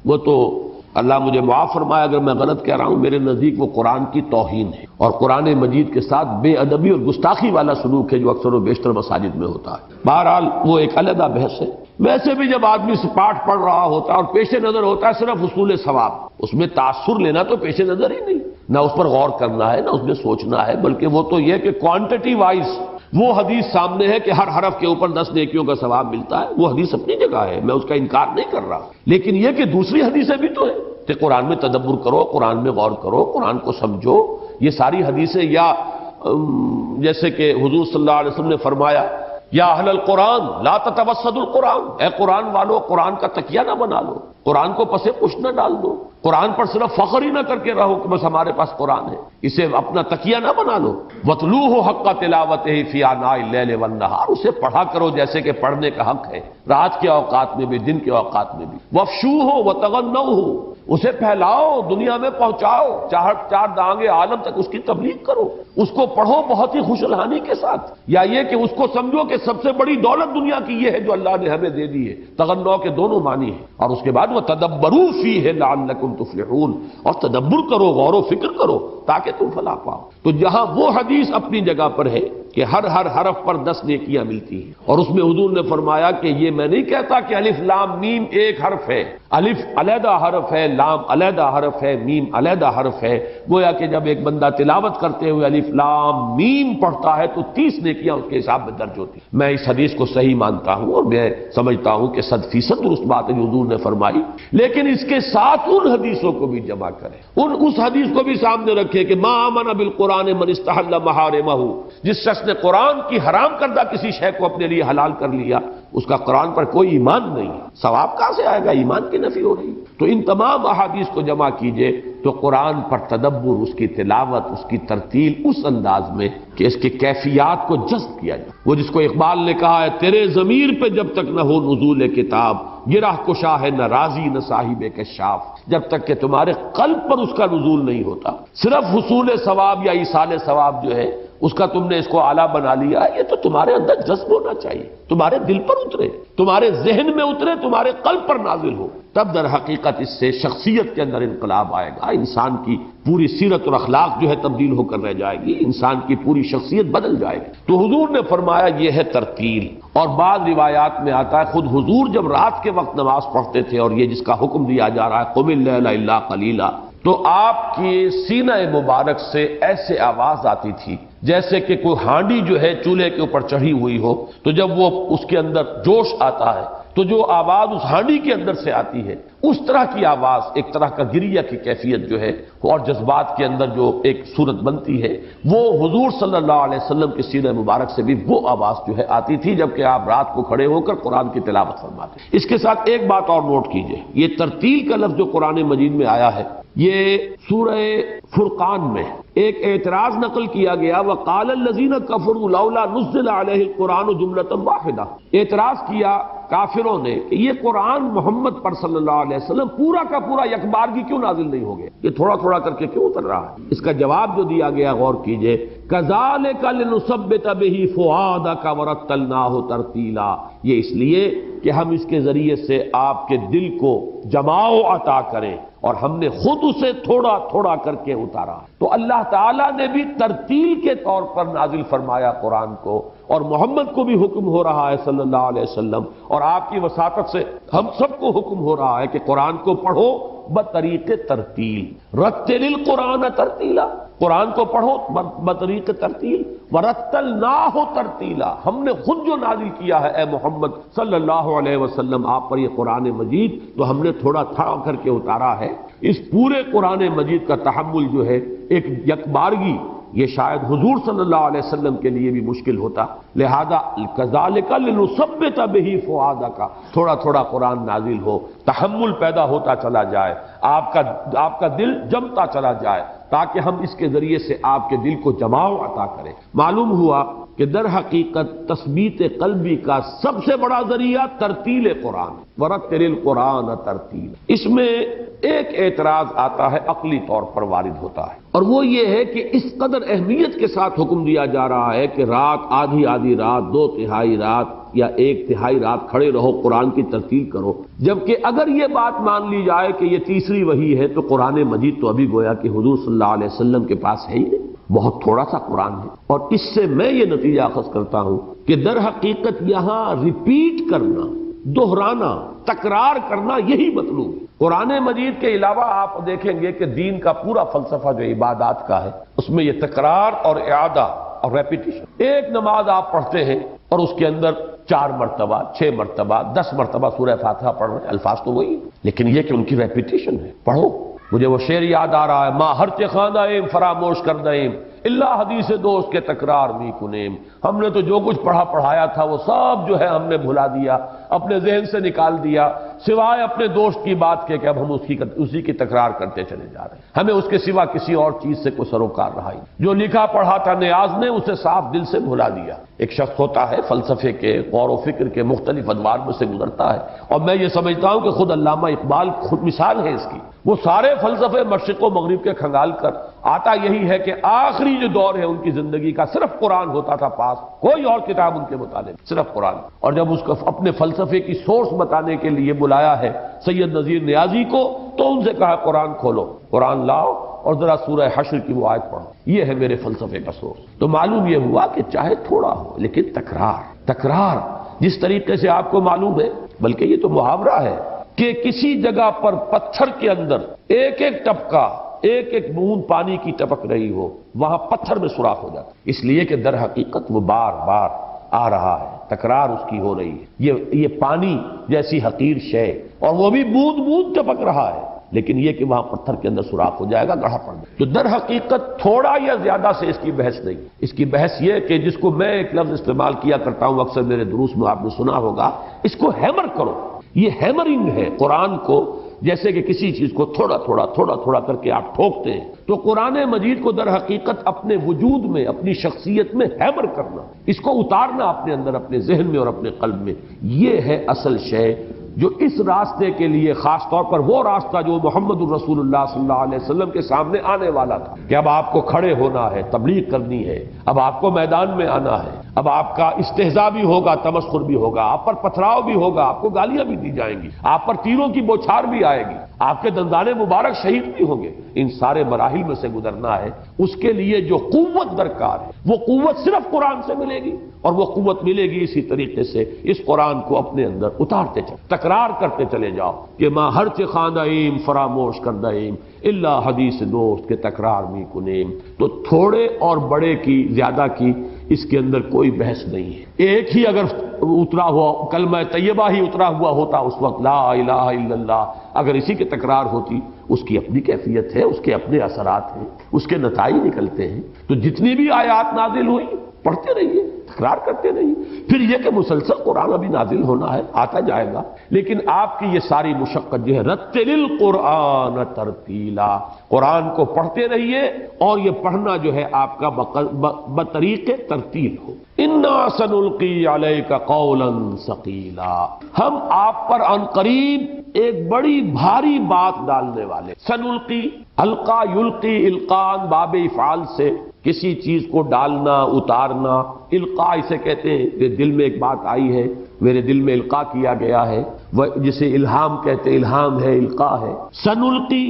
وہ تو اللہ مجھے معاف فرمائے اگر میں غلط کہہ رہا ہوں، میرے نزدیک وہ قرآن کی توہین ہے اور قرآن مجید کے ساتھ بے ادبی اور گستاخی والا سلوک ہے جو اکثر و بیشتر مساجد میں ہوتا ہے. بہرحال وہ ایک علیحدہ بحث ہے. ویسے بھی جب آدمی سے پاٹھ پڑھ رہا ہوتا ہے اور پیش نظر ہوتا ہے صرف حصول ثواب، اس میں تاثر لینا تو پیش نظر ہی نہیں، نہ اس پر غور کرنا ہے نہ اس میں سوچنا ہے، بلکہ وہ تو یہ کہ کوانٹٹی وائز وہ حدیث سامنے ہے کہ ہر حرف کے اوپر 10 نیکیوں کا ثواب ملتا ہے. وہ حدیث اپنی جگہ ہے، میں اس کا انکار نہیں کر رہا، لیکن یہ کہ دوسری حدیثیں بھی تو ہیں کہ قرآن میں تدبر کرو، قرآن میں غور کرو، قرآن کو سمجھو. یہ ساری حدیثیں، یا جیسے کہ حضور صلی اللہ علیہ وسلم نے فرمایا، یا اہل القرآن لا تتوسدوا القرآن، اے قرآن والو قرآن کا تکیہ نہ بنا لو، قرآن کو پس پش نہ ڈال دو، قرآن پر صرف فخر ہی نہ کر کے رہو کہ بس ہمارے پاس قرآن ہے، اسے اپنا تکیہ نہ بنا لو. وَاتْلُوهُ حَقَّ تِلَاوَتِهِ فِي آنَاءِ اللَّيْلِ وَالنَّهَارِ، اسے پڑھا کرو جیسے کہ پڑھنے کا حق ہے، رات کے اوقات میں بھی دن کے اوقات میں بھی. وَافْشُوهُ وَتَغَنَّوْهُ، اسے پھیلاؤ، دنیا میں پہنچاؤ، چار دانگے عالم تک اس کی تبلیغ کرو، اس کو پڑھو بہت ہی خوش الحانی کے ساتھ. یا یہ کہ اس کو سمجھو کہ سب سے بڑی دولت دنیا کی یہ ہے جو اللہ نے ہمیں دے دی ہے. تغنو کے دونوں معنی ہیں. اور اس کے بعد وہ تدبروا فیہ لعلکم تفلحون، اور تدبر کرو، غور و فکر کرو تاکہ تم فلاح پاؤ. تو جہاں وہ حدیث اپنی جگہ پر ہے کہ ہر حرف پر 10 نیکیاں ملتی ہیں، اور اس میں حضور نے فرمایا کہ یہ میں نہیں کہتا کہ الف لام میم ایک حرف ہے، الف علیحدہ حرف ہے، لام علیحدہ حرف ہے، میم علیحدہ حرف ہے. گویا کہ جب ایک بندہ تلاوت کرتے ہوئے الف لام میم پڑھتا ہے تو 30 نیکیاں اس کے حساب میں درج ہوتی ہیں. میں اس حدیث کو صحیح مانتا ہوں اور میں سمجھتا ہوں کہ 100% درست بات ہے جو حضور نے فرمائی، لیکن اس کے ساتھ ان حدیثوں کو بھی جمع کریں، اس حدیث کو بھی سامنے رکھے کہ ما آمن بالقرآن من استحل محارمہ، جس شخص نے قرآن کی حرام کردہ کسی شے کو اپنے لیے حلال کر لیا، اس کا قرآن پر کوئی ایمان نہیں. ثواب کہاں سے آئے گا؟ ایمان کی نفی ہو رہی. تو ان تمام احادیث کو جمع کیجئے تو قرآن پر تدبر، اس کی تلاوت، اس کی ترتیل اس انداز میں کہ اس کی کیفیات کو جذب کیا جائے. وہ جس کو اقبال نے کہا ہے، تیرے ضمیر پہ جب تک نہ ہو نزول کتاب، گرہ کشا ہے نہ راضی نہ صاحب کشاف. جب تک کہ تمہارے قلب پر اس کا نزول نہیں ہوتا، صرف حصول ثواب یا ایصال ثواب جو ہے اس کا تم نے اس کو اعلیٰ بنا لیا. یہ تو تمہارے اندر جذب ہونا چاہیے، تمہارے دل پر اترے، تمہارے ذہن میں اترے، تمہارے قلب پر نازل ہو، تب در حقیقت اس سے شخصیت کے اندر انقلاب آئے گا. انسان کی پوری سیرت اور اخلاق جو ہے تبدیل ہو کر رہ جائے گی، انسان کی پوری شخصیت بدل جائے گی. تو حضور نے فرمایا یہ ہے ترتیل. اور بعض روایات میں آتا ہے خود حضور جب رات کے وقت نماز پڑھتے تھے، اور یہ جس کا حکم دیا جا رہا ہے قم اللیل الا قلیلا، تو آپ کی سینہ مبارک سے ایسے آواز آتی تھی جیسے کہ کوئی ہانڈی جو ہے چولہے کے اوپر چڑھی ہوئی ہو، تو جب وہ اس کے اندر جوش آتا ہے تو جو آواز اس ہانڈی کے اندر سے آتی ہے، اس طرح کی آواز، ایک طرح کا گریہ کی کیفیت جو ہے اور جذبات کے اندر جو ایک صورت بنتی ہے، وہ حضور صلی اللہ علیہ وسلم کی سینہ مبارک سے بھی وہ آواز جو ہے آتی تھی جبکہ آپ رات کو کھڑے ہو کر قرآن کی تلاوت فرماتے. اس کے ساتھ ایک بات اور نوٹ کیجئے، یہ ترتیل کا لفظ جو قرآن مجید میں آیا ہے، یہ سورہ فرقان میں ایک اعتراض نقل کیا گیا، وَقَالَ الَّذِينَ كَفَرُوا لَوْلَا نُزِّلَ عَلَيْهِ الْقُرْآنُ جُمْلَةً وَاحِدَةً. اعتراض کیا کافروں نے کہ یہ قرآن محمد پر صلی اللہ علیہ وسلم پورا کا پورا یکبارگی کیوں نازل نہیں ہو گیا، یہ تھوڑا تھوڑا کر کے کیوں اتر رہا ہے؟ اس کا جواب جو دیا گیا غور کیجئے، کذالک لنثبت بہ فؤادک ورتلناہ ترتیلا، یہ اس لیے کہ ہم اس کے ذریعے سے آپ کے دل کو جماؤ عطا کریں، اور ہم نے خود اسے تھوڑا تھوڑا کر کے اتارا۔ تو اللہ تعالیٰ نے بھی ترتیل کے طور پر نازل فرمایا قرآن کو، اور محمد کو بھی حکم ہو رہا ہے صلی اللہ علیہ وسلم، اور آپ کی وساطت سے ہم سب کو حکم ہو رہا ہے کہ قرآن کو پڑھو بطریق ترتیل، رتل القرآن ترتیلا، قرآن کو پڑھو بطریق ترتیل، ورتلناہ ترتیلا، ہم نے خود جو نازل کیا ہے اے محمد صلی اللہ علیہ وسلم آپ پر یہ قرآن مجید، تو ہم نے تھوڑا تھوڑا کر کے اتارا ہے۔ اس پورے قرآن مجید کا تحمل جو ہے ایک یکبارگی، یہ شاید حضور صلی اللہ علیہ وسلم کے لیے بھی مشکل ہوتا، لہذا کذالک لنثبت بہ فؤادک، تھوڑا تھوڑا قرآن نازل ہو، تحمل پیدا ہوتا چلا جائے، آپ کا دل جمتا چلا جائے، تاکہ ہم اس کے ذریعے سے آپ کے دل کو جماؤ عطا کریں۔ معلوم ہوا کہ در حقیقت تثبیت قلبی کا سب سے بڑا ذریعہ ترتیل قرآن، ورتل القرآن ترتیل۔ اس میں ایک اعتراض آتا ہے، عقلی طور پر وارد ہوتا ہے، اور وہ یہ ہے کہ اس قدر اہمیت کے ساتھ حکم دیا جا رہا ہے کہ رات، آدھی آدھی رات، 2/3 رات یا 1/3 رات کھڑے رہو، قرآن کی ترتیل کرو، جبکہ اگر یہ بات مان لی جائے کہ یہ تیسری وحی ہے تو قرآن مجید تو ابھی گویا کہ حضور صلی اللہ علیہ وسلم کے پاس ہے ہی نہیں، بہت تھوڑا سا قرآن ہے۔ اور اس سے میں یہ نتیجہ اخذ کرتا ہوں کہ در حقیقت یہاں ریپیٹ کرنا، دہرانا، تکرار کرنا یہی مطلوب ہے۔ قرآن مجید کے علاوہ آپ دیکھیں گے کہ دین کا پورا فلسفہ جو عبادات کا ہے، اس میں یہ تکرار اور اعادہ اور ریپیٹیشن۔ ایک نماز آپ پڑھتے ہیں اور اس کے اندر 4 مرتبہ، 6 مرتبہ، 10 مرتبہ سورہ فاتحہ پڑھ رہے ہیں، الفاظ تو وہی، لیکن یہ کہ ان کی ریپیٹیشن ہے۔ پڑھو، مجھے وہ شعر یاد آ رہا ہے، ما ہرچ خواندائیم فراموش کردائیم اللہ حدیث دوست کے تکرار می کنیم، ہم نے تو جو کچھ پڑھایا تھا وہ سب جو ہے ہم نے بھلا دیا، اپنے ذہن سے نکال دیا، سوائے اپنے دوست کی بات کے کہ اب ہم اسی کی تکرار کرتے چلے جا رہے ہیں، ہمیں اس کے سوا کسی اور چیز سے کوئی سروکار رہا ہی نہیں۔ جو لکھا پڑھا تھا نیاز نے اسے صاف دل سے بھلا دیا۔ ایک شخص ہوتا ہے فلسفے کے، غور و فکر کے مختلف ادوار میں سے گزرتا ہے، اور میں یہ سمجھتا ہوں کہ خود علامہ اقبال خود مثال ہے اس کی۔ وہ سارے فلسفے مشرق و مغرب کے کھنگال کر آتا یہی ہے کہ آخری جو دور ہے ان کی زندگی کا صرف قرآن ہوتا تھا پاس، کوئی اور کتاب ان کے مطالعے میں، صرف قرآن۔ اور جب اس کو اپنے فلسفے کی سورس بتانے کے لیے بلایا ہے سید نذیر نیازی کو، تو ان سے کہا قرآن کھولو، قرآن لاؤ اور ذرا سورہ حشر کی وہ آیت پڑھو، یہ ہے میرے فلسفے کا سورس۔ تو معلوم یہ ہوا کہ چاہے تھوڑا ہو لیکن تکرار جس طریقے سے آپ کو معلوم ہے، بلکہ یہ تو محاورہ ہے کہ کسی جگہ پر پتھر کے اندر ایک ایک ٹپکا، ایک ایک بوند پانی کی ٹپک رہی ہو، وہاں پتھر میں سوراخ ہو جاتا، اس لیے کہ در حقیقت وہ بار بار آ رہا ہے، تکرار اس کی ہو رہی ہے۔ یہ پانی جیسی حقیر شے، اور وہ بھی بوند بوند ٹپک رہا ہے، لیکن یہ کہ وہاں پتھر کے اندر سوراخ ہو جائے گا، گڑھا پڑ جائے گا۔ تو در حقیقت تھوڑا یا زیادہ سے اس کی بحث نہیں، اس کی بحث یہ کہ جس کو میں ایک لفظ استعمال کیا کرتا ہوں اکثر میرے دروس میں، آپ نے سنا ہوگا، اس کو ہیمر کرو۔ یہ ہیمرنگ ہے قرآن کو، جیسے کہ کسی چیز کو تھوڑا تھوڑا کر کے آپ ٹھوکتے ہیں، تو قرآن مجید کو در حقیقت اپنے وجود میں، اپنی شخصیت میں ہیمر کرنا، اس کو اتارنا اپنے اندر، اپنے ذہن میں اور اپنے قلب میں، یہ ہے اصل شے جو اس راستے کے لیے، خاص طور پر وہ راستہ جو محمد الرسول اللہ صلی اللہ علیہ وسلم کے سامنے آنے والا تھا، کہ اب آپ کو کھڑے ہونا ہے، تبلیغ کرنی ہے، اب آپ کو میدان میں آنا ہے، اب آپ کا استہزاء بھی ہوگا، تمسخر بھی ہوگا، آپ پر پتھراؤ بھی ہوگا، آپ کو گالیاں بھی دی جائیں گی، آپ پر تیروں کی بوچھار بھی آئے گی، آپ کے دندانے مبارک شہید بھی ہوں گے، ان سارے مراحل میں سے گزرنا ہے۔ اس کے لیے جو قوت درکار ہے، وہ قوت صرف قرآن سے ملے گی، اور وہ قوت ملے گی اسی طریقے سے اس قرآن کو اپنے اندر اتارتے چلے، تکرار کرتے چلے جاؤ کہ ماں ہرچ خواندائیم فراموش کردائیم اللہ حدیث دوست کے تکرار می کنیم۔ تو تھوڑے اور بڑے کی، زیادہ کی، اس کے اندر کوئی بحث نہیں ہے۔ ایک ہی اگر اترا ہوا کلمہ طیبہ ہی اترا ہوا ہوتا اس وقت، لا الہ الا اللہ، اگر اسی کی تکرار ہوتی، اس کی اپنی کیفیت ہے، اس کے اپنے اثرات ہیں، اس کے نتائج نکلتے ہیں۔ تو جتنی بھی آیات نازل ہوئی، پڑھتے رہیے، تکرار کرتے رہیے۔ پھر یہ کہ مسلسل قرآن ابھی نازل ہونا ہے، آتا جائے گا، لیکن آپ کی یہ ساری مشقت جو ہے رتل القرآن ترتیلا، قرآن کو پڑھتے رہیے اور یہ پڑھنا جو ہے آپ کا بطریق ترتیل ہو۔ انا سنلقی علیک قولا ثقیلا، ہم آپ پر عن قریب ایک بڑی بھاری بات ڈالنے والے۔ سنلقی، القا یلقی، القان باب افعال سے کسی چیز کو ڈالنا، اتارنا۔ القاء اسے کہتے ہیں کہ دل میں ایک بات آئی ہے، میرے دل میں القاء کیا گیا ہے، وہ جسے الہام کہتے ہیں، الہام ہے، القاء ہے۔ سنلقی،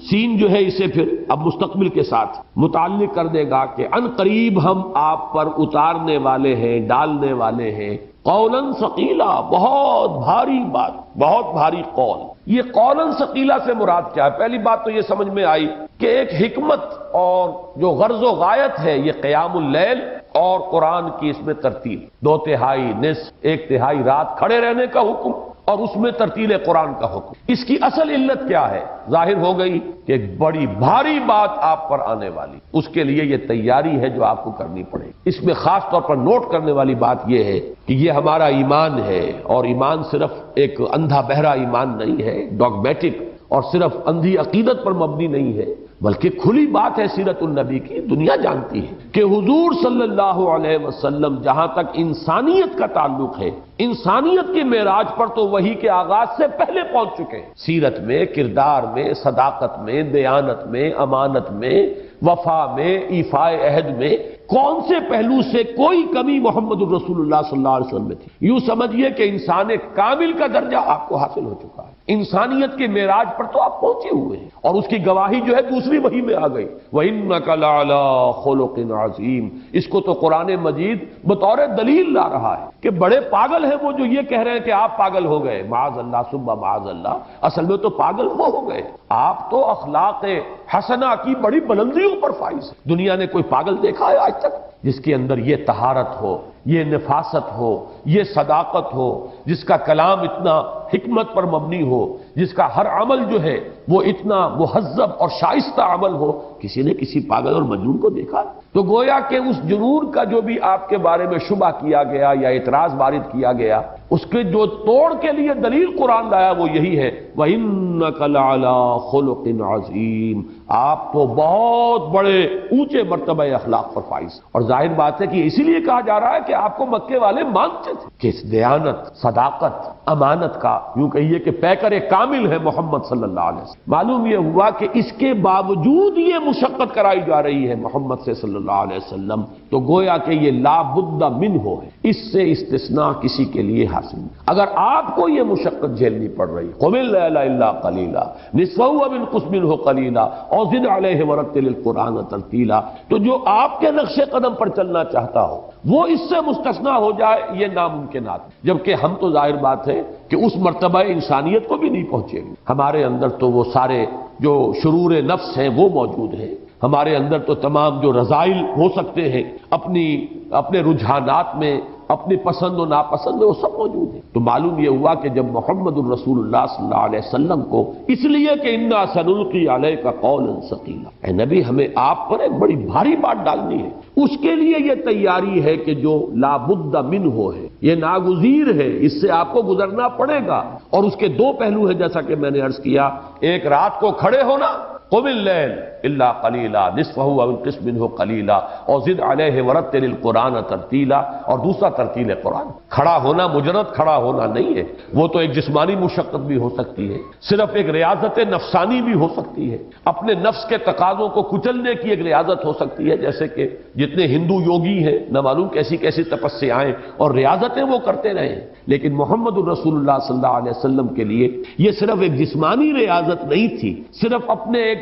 سین جو ہے اسے پھر اب مستقبل کے ساتھ متعلق کر دے گا کہ ان قریب ہم آپ پر اتارنے والے ہیں، ڈالنے والے ہیں، قولا ثقیلا، بہت بھاری بات، بہت بھاری قول۔ یہ قولا ثقیلا سے مراد کیا ہے؟ پہلی بات تو یہ سمجھ میں آئی کہ ایک حکمت اور جو غرض و غایت ہے یہ قیام اللیل اور قرآن کی اس میں ترتیل، 2/3 نصف، 1/3 رات کھڑے رہنے کا حکم اور اس میں ترتیل قرآن کا حکم۔ اس کی اصل علت کیا ہے؟ ظاہر ہو گئی کہ ایک بڑی بھاری بات آپ پر آنے والی، اس کے لیے یہ تیاری ہے جو آپ کو کرنی پڑے گی۔ اس میں خاص طور پر نوٹ کرنے والی بات یہ ہے کہ یہ ہمارا ایمان ہے، اور ایمان صرف ایک اندھا بہرا ایمان نہیں ہے، ڈاگمیٹک اور صرف اندھی عقیدت پر مبنی نہیں ہے، بلکہ کھلی بات ہے سیرت النبی کی۔ دنیا جانتی ہے کہ حضور صلی اللہ علیہ وسلم جہاں تک انسانیت کا تعلق ہے، انسانیت کے معراج پر تو وحی کے آغاز سے پہلے پہنچ چکے ہیں، سیرت میں، کردار میں، صداقت میں، دیانت میں، امانت میں، وفا میں، ایفاء عہد میں، کون سے پہلو سے کوئی کمی محمد الرسول اللہ صلی اللہ علیہ وسلم میں تھی؟ یوں سمجھیے کہ انسان کامل کا درجہ آپ کو حاصل ہو چکا ہے، انسانیت کے معراج پر تو آپ پہنچے ہوئے ہیں، اور اس کی گواہی جو ہے دوسری وحی میں آ گئی، وَإِنَّكَ لَعَلَىٰ خُلُقٍ عَظِيمٍ۔ اس کو تو قرآن مجید بطور دلیل لا رہا ہے کہ بڑے پاگل ہیں وہ جو یہ کہہ رہے ہیں کہ آپ پاگل ہو گئے، معاذ اللہ ثم معاذ اللہ، اصل میں تو پاگل وہ ہو گئے، آپ تو اخلاق حسنہ کی بڑی بلندیوں پر فائز ہیں۔ دنیا نے کوئی پاگل دیکھا ہے آج تک جس کے اندر یہ طہارت ہو، یہ نفاست ہو، یہ صداقت ہو، جس کا کلام اتنا حکمت پر مبنی ہو، جس کا ہر عمل جو ہے وہ اتنا مہذب اور شائستہ عمل ہو؟ کسی نے کسی پاگل اور مجنون کو دیکھا؟ تو گویا کہ اس جنون کا جو بھی آپ کے بارے میں شبہ کیا گیا یا اعتراض وارد کیا گیا، اس کے جو توڑ کے لیے دلیل قرآن لایا وہ یہی ہے، وَإِنَّكَ لَعَلَىٰ خُلُقٍ عَظِيمٍ، آپ تو بہت بڑے اونچے مرتبہ اخلاق پر فائز۔ اور ظاہر بات ہے کہ اسی لیے کہا جا رہا ہے کہ آپ کو مکے والے مانتے تھے کہ اس دیانت، صداقت، امانت کا یوں کہیے کہ پیکر کامل ہے محمد صلی اللہ علیہ وسلم۔ معلوم یہ ہوا کہ اس کے باوجود یہ مشقت کرائی جا رہی ہے محمد سے صلی اللہ علیہ وسلم، تو گویا کہ یہ لا بد منہ ہے، اس سے استثناء کسی کے لیے حاصل نہیں۔ اگر آپ کو یہ مشقت جھیلنی پڑ رہی، قم اللیل الا قلیلا نصفہ او انقص منہ قلیلا او زد علیہ ورتل القرآن ترتیلا، تو جو آپ کے نقش قدم پر چلنا چاہتا ہو وہ اس سے مستثنیٰ ہو جائے، یہ ناممکنات، جبکہ ہم تو ظاہر بات ہے کہ اس مرتبہ انسانیت کو بھی نہیں پہنچے گی۔ ہمارے اندر تو وہ سارے جو شرور نفس ہیں وہ موجود ہیں، ہمارے اندر تو تمام جو رذائل ہو سکتے ہیں اپنے رجحانات میں، اپنی پسند و ناپسند میں، وہ سب موجود ہیں۔ تو معلوم یہ ہوا کہ جب محمد الرسول اللہ صلی اللہ علیہ وسلم کو اس لیے کہ انا سنلقی علیک قولا ثقیلا، اے نبی ہمیں آپ پر ایک بڑی بھاری بات ڈالنی ہے، اس کے لیے یہ تیاری ہے کہ جو لا بد منہ ہے، یہ ناگزیر ہے، اس سے آپ کو گزرنا پڑے گا۔ اور اس کے دو پہلو ہیں جیسا کہ میں نے عرض کیا، ایک رات کو کھڑے ہونا، قم اللیل الا قلیلا نصفہ او انقص منہ قلیلا اور زد علیہ ورتل القرآن ترتیلا، اور دوسرا ترتیل قرآن۔ کھڑا ہونا مجرد کھڑا ہونا نہیں ہے، وہ تو ایک جسمانی مشقت بھی ہو سکتی ہے، صرف ایک ریاضت نفسانی بھی ہو سکتی ہے، اپنے نفس کے تقاضوں کو کچلنے کی ایک ریاضت ہو سکتی ہے، جیسے کہ جتنے ہندو یوگی ہیں نہ معلوم کیسی کیسی تپسیائیں اور ریاضتیں وہ کرتے رہے ہیں، لیکن محمد الرسول اللہ صلی اللہ علیہ وسلم کے لیے یہ صرف ایک جسمانی ریاضت نہیں تھی، صرف اپنے ایک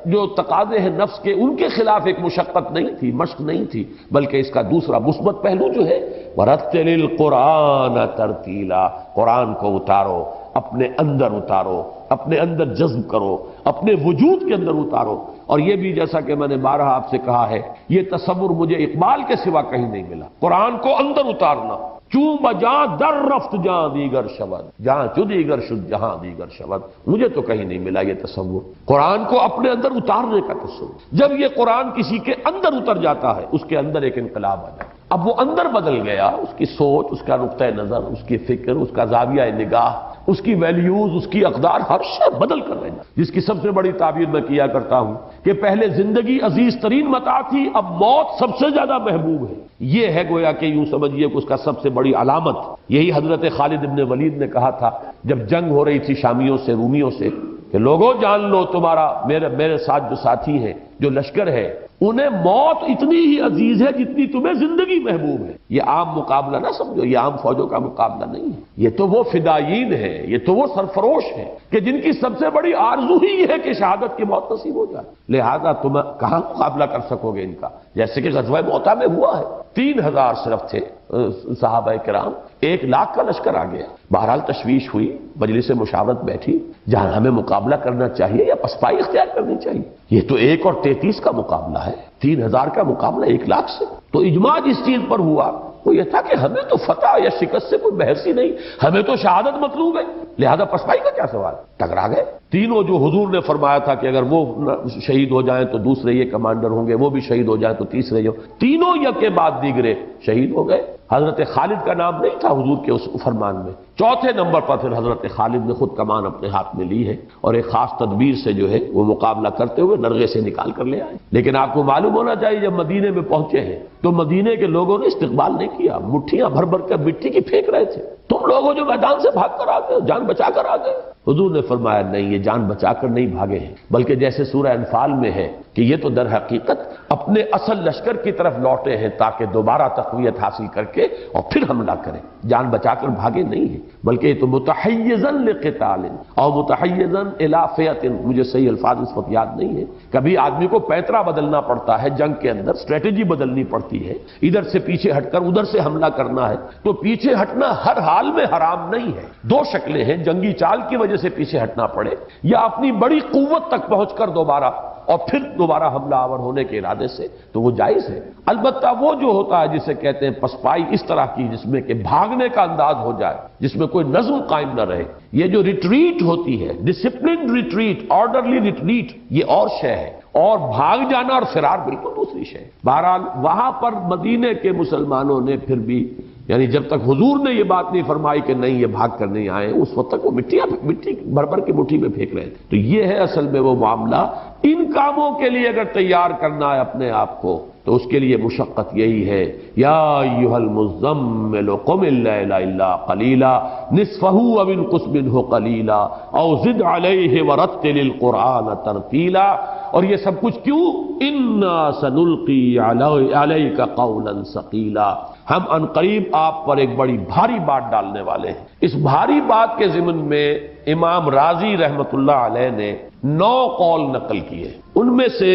جو تقاضے ہیں نفس کے ان کے خلاف ایک مشقت نہیں تھی، مشق نہیں تھی، بلکہ اس کا دوسرا مثبت پہلو جو ہے وَرَتِّلِ الْقُرْآنَ تَرْتِيلًا، قرآن کو اتارو، اپنے اندر اتارو، اپنے اندر جذب کرو، اپنے وجود کے اندر اتارو۔ اور یہ بھی جیسا کہ میں نے بارہا آپ سے کہا ہے، یہ تصور مجھے اقبال کے سوا کہیں نہیں ملا، قرآن کو اندر اتارنا، چوں بجاں در رفت جہاں دیگر شود، جہاں چو دیگر شد جہاں دیگر شود، مجھے تو کہیں نہیں ملا یہ تصور، قرآن کو اپنے اندر اتارنے کا تصور۔ جب یہ قرآن کسی کے اندر اتر جاتا ہے اس کے اندر ایک انقلاب آ جاتا ہے، اب وہ اندر بدل گیا، اس کی سوچ، اس کا نقطہ نظر، اس کی فکر، اس کا زاویہ نگاہ، اس کی ویلیوز، اس کی اقدار، ہر شے بدل کر رہے ہیں۔ جس کی سب سے بڑی تعبیر میں کیا کرتا ہوں کہ پہلے زندگی عزیز ترین متاع تھی، اب موت سب سے زیادہ محبوب ہے۔ یہ ہے گویا کہ یوں سمجھیے کہ اس کا سب سے بڑی علامت۔ یہی حضرت خالد ابن ولید نے کہا تھا جب جنگ ہو رہی تھی شامیوں سے، رومیوں سے، کہ لوگوں جان لو تمہارا میرے ساتھ جو ساتھی ہیں، جو لشکر ہے، انہیں موت اتنی ہی عزیز ہے جتنی تمہیں زندگی محبوب ہے۔ یہ عام مقابلہ نہ سمجھو، یہ عام فوجوں کا مقابلہ نہیں ہے، یہ تو وہ فدائین ہیں، یہ تو وہ سرفروش ہیں کہ جن کی سب سے بڑی آرزو ہی یہ ہے کہ شہادت کی موت نصیب ہو جائے۔ لہذا تم کہاں مقابلہ کر سکو گے ان کا؟ جیسے کہ غزوہ مؤتہ میں ہوا ہے، 3000 صرف تھے صحابہ کرام، 1,00,000 کا لشکر آ گیا۔ بہرحال تشویش ہوئی، مجلس مشاورت بیٹھی، جہاں ہمیں مقابلہ کرنا چاہیے یا پسپائی اختیار کرنی چاہیے؟ یہ تو 1 اور 33 کا مقابلہ ہے، 3000 کا مقابلہ 1,00,000 سے۔ تو اجماع اس چیز پر ہوا وہ یہ تھا کہ ہمیں تو فتح یا شکست سے کوئی بحث ہی نہیں، ہمیں تو شہادت مطلوب ہے، لہذا پسپائی کا کیا سوال؟ ٹکرا گئے تینوں۔ جو حضور نے فرمایا تھا کہ اگر وہ شہید ہو جائیں تو دوسرے یہ کمانڈر ہوں گے، وہ بھی شہید ہو جائیں تو تیسرے جو، تینوں یک کے بعد دیگرے شہید ہو گئے۔ حضرت خالد کا نام نہیں تھا حضور کے اس فرمان میں۔ چوتھے نمبر پر پھر حضرت خالد نے خود کمان اپنے ہاتھ میں لی ہے اور ایک خاص تدبیر سے جو ہے وہ مقابلہ کرتے ہوئے نرغے سے نکال کر لے آئے۔ لیکن آپ کو معلوم ہونا چاہیے جب مدینے میں پہنچے ہیں تو مدینے کے لوگوں نے استقبال نہیں کیا، مٹھیاں بھر بھر کر مٹی کی پھینک رہے تھے۔ تم لوگوں جو میدان سے بھاگ کر آ گئے، جان بچا کر آ گئے۔ حضور نے فرمایا نہیں، یہ جان بچا کر نہیں بھاگے ہیں، بلکہ جیسے سورہ انفال میں ہے کہ یہ تو در حقیقت اپنے اصل لشکر کی طرف لوٹے ہیں تاکہ دوبارہ تقویت حاصل کر کے اور پھر حملہ کریں، جان بچا کر بھاگے نہیں ہیں، بلکہ یہ تو متحیزاً لقتال اور متحیزاً الی فئۃ، مجھے صحیح الفاظ اس وقت یاد نہیں ہے۔ کبھی آدمی کو پیترا بدلنا پڑتا ہے جنگ کے اندر، اسٹریٹجی بدلنی پڑتی ہے، ادھر سے پیچھے ہٹ کر ادھر سے حملہ کرنا ہے، تو پیچھے ہٹنا ہر حال میں حرام نہیں ہے۔ دو شکلیں ہیں، جنگی چال کی وجہ سے پیچھے ہٹنا پڑے یا اپنی بڑی قوت تک پہنچ کر دوبارہ اور پھر دوبارہ حملہ آور ہونے کے ارادے سے، تو وہ جائز ہے۔ البتہ وہ جو ہوتا ہے جسے کہتے ہیں پسپائی اس طرح کی، جس میں کہ بھاگنے کا انداز ہو جائے، جس میں کوئی نظم قائم نہ رہے، یہ جو ریٹریٹ ہوتی ہے، ڈسپلنڈ ریٹریٹ، آرڈرلی ریٹریٹ، یہ اور شے ہے، اور بھاگ جانا اور فرار بالکل دوسری شے۔ بہرحال وہاں پر مدینے کے مسلمانوں نے پھر بھی، یعنی جب تک حضور نے یہ بات نہیں فرمائی کہ نہیں یہ بھاگ کر نہیں آئے، اس وقت تک وہ مٹی بھر بھر کے مٹھی میں پھینک رہے تھے۔ تو یہ ہے اصل میں وہ معاملہ۔ ان کاموں کے لیے اگر تیار کرنا ہے اپنے آپ کو تو اس کے لیے مشقت یہی ہے، یا ایھا المزمل قم اللیل الا قلیلا نصفہ او انقص منہ قلیلا او زد علیہ ورتل القرآن ترتیلا۔ اور یہ سب کچھ کیوں؟ انا سنلقی علیک قولا ثقیلا، ہم عنقریب آپ پر ایک بڑی بھاری بات ڈالنے والے ہیں۔ اس بھاری بات کے ضمن میں امام رازی رحمت اللہ علیہ نے 9 قول نقل کیے، ان میں سے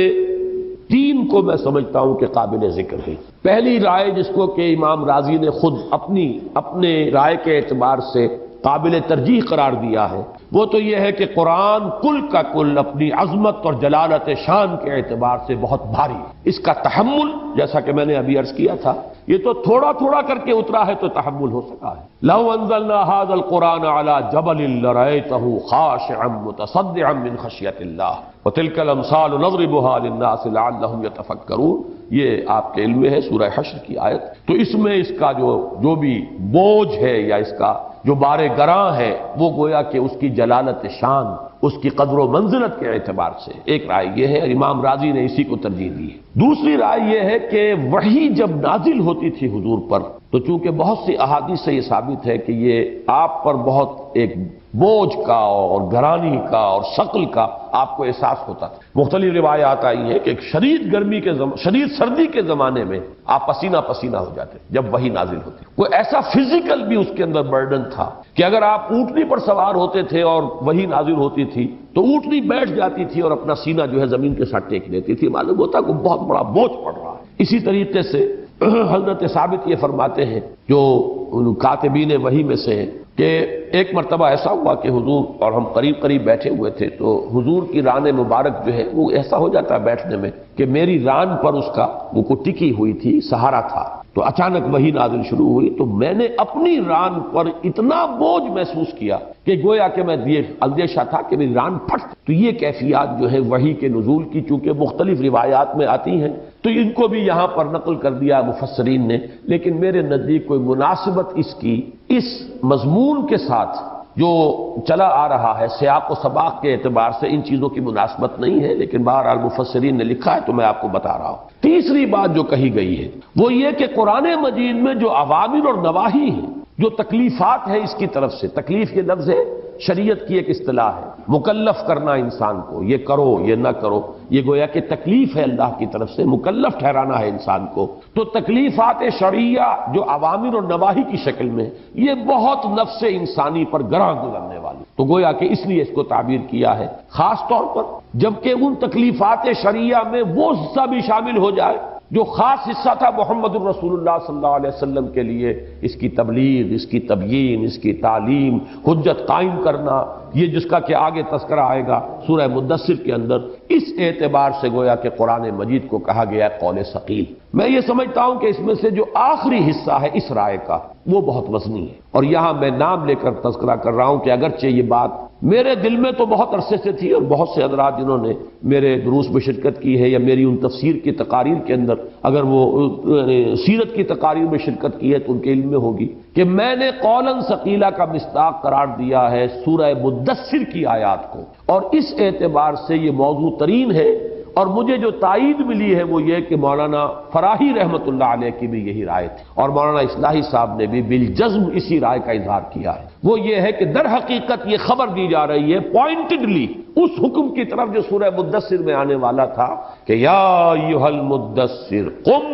3 کو میں سمجھتا ہوں کہ قابل ذکر ہے۔ پہلی رائے جس کو کہ امام رازی نے خود اپنے رائے کے اعتبار سے قابل ترجیح قرار دیا ہے، وہ تو یہ ہے کہ قرآن کل کا کل اپنی عظمت اور جلالت شان کے اعتبار سے بہت بھاری ہے۔ اس کا تحمل، جیسا کہ میں نے ابھی عرض کیا تھا، یہ تو تھوڑا تھوڑا کر کے اترا ہے تو تحمل ہو سکا ہے۔ لو انزلنا هذا القرآن على جبل لرأيته خاشعا متصدعا من خشية الله وتلك الامثال نضربها للناس لعلهم يتفكرون، یہ آپ کے علم میں ہے سورہ حشر کی آیت۔ تو اس میں اس کا جو بھی بوجھ ہے یا اس کا جو بار گراں ہے، وہ گویا کہ اس کی جلالت شان، اس کی قدر و منزلت کے اعتبار سے ایک رائے یہ ہے، امام رازی نے اسی کو ترجیح دی ہے۔ دوسری رائے یہ ہے کہ وحی جب نازل ہوتی تھی حضور پر تو چونکہ بہت سی احادیث سے یہ ثابت ہے کہ یہ آپ پر بہت ایک بوجھ کا اور گرانی کا اور ثقل کا آپ کو احساس ہوتا تھا۔ مختلف روایات آئی ہیں کہ شدید گرمی کے شدید سردی کے زمانے میں آپ پسینہ پسینہ ہو جاتے جب وحی نازل ہوتی۔ کوئی ایسا فزیکل بھی اس کے اندر برڈن تھا کہ اگر آپ اونٹنی پر سوار ہوتے تھے اور وحی نازل ہوتی تھی تو اونٹنی بیٹھ جاتی تھی اور اپنا سینہ جو ہے زمین کے ساتھ ٹیک لیتی تھی، معلوم ہوتا کہ بہت بڑا بوجھ پڑ رہا ہے۔ اسی طریقے سے حضرت ثابت یہ فرماتے ہیں جو کاتبین وحی میں سے ہیں کہ ایک مرتبہ ایسا ہوا کہ حضور اور ہم قریب قریب بیٹھے ہوئے تھے تو حضور کی ران مبارک جو ہے وہ ایسا ہو جاتا ہے بیٹھنے میں کہ میری ران پر اس کا وہ کو ٹکی ہوئی تھی، سہارا تھا۔ تو اچانک وہی نازل شروع ہوئی تو میں نے اپنی ران پر اتنا بوجھ محسوس کیا کہ گویا کہ میں اندیشہ تھا کہ میری ران پھٹ. تو یہ کیفیات جو ہے وحی کے نزول کی چونکہ مختلف روایات میں آتی ہیں تو ان کو بھی یہاں پر نقل کر دیا مفسرین نے، لیکن میرے نزدیک کوئی مناسبت اس کی اس مضمون کے ساتھ جو چلا آ رہا ہے سیاق و سباق کے اعتبار سے ان چیزوں کی مناسبت نہیں ہے، لیکن بہرحال مفسرین نے لکھا ہے تو میں آپ کو بتا رہا ہوں. تیسری بات جو کہی گئی ہے وہ یہ کہ قرآن مجید میں جو اوامر اور نواہی ہیں، جو تکلیفات ہیں اس کی طرف سے، تکلیف یہ لفظ ہے شریعت کی ایک اصطلاح ہے، مکلف کرنا انسان کو، یہ کرو یہ نہ کرو، یہ گویا کہ تکلیف ہے اللہ کی طرف سے، مکلف ٹھہرانا ہے انسان کو. تو تکلیفات شرعیہ جو اوامر اور نواہی کی شکل میں یہ بہت نفس انسانی پر گراں گزرنے والی، تو گویا کہ اس لیے اس کو تعبیر کیا ہے خاص طور پر جبکہ ان تکلیفات شرعیہ میں وہ حصہ بھی شامل ہو جائے جو خاص حصہ تھا محمد الرسول اللہ صلی اللہ علیہ وسلم کے لیے، اس کی تبلیغ، اس کی تبیین، اس کی تعلیم، حجت قائم کرنا، یہ جس کا کہ آگے تذکرہ آئے گا سورہ مدثر کے اندر. اس اعتبار سے گویا کہ قرآن مجید کو کہا گیا ہے قول ثقیل. میں یہ سمجھتا ہوں کہ اس میں سے جو آخری حصہ ہے اس رائے کا وہ بہت وزنی ہے، اور یہاں میں نام لے کر تذکرہ کر رہا ہوں کہ اگرچہ یہ بات میرے دل میں تو بہت عرصے سے تھی، اور بہت سے حضرات جنہوں نے میرے دروس میں شرکت کی ہے یا میری ان تفسیر کی تقاریر کے اندر اگر وہ سیرت کی تقاریر میں شرکت کی ہے تو ان کے علم میں ہوگی کہ میں نے قولاً ثقیلہ کا مصداق قرار دیا ہے سورہ مدثر کی آیات کو، اور اس اعتبار سے یہ موضوع ترین ہے. اور مجھے جو تائید ملی ہے وہ یہ کہ مولانا فراہی رحمۃ اللہ علیہ کی بھی یہی رائے تھی، اور مولانا اصلاحی صاحب نے بھی بالجزم اسی رائے کا اظہار کیا ہے. وہ یہ ہے کہ در حقیقت یہ خبر دی جا رہی ہے پوائنٹڈلی اس حکم کی طرف جو سورہ مدثر میں آنے والا تھا کہ یا ایھا المدثر قم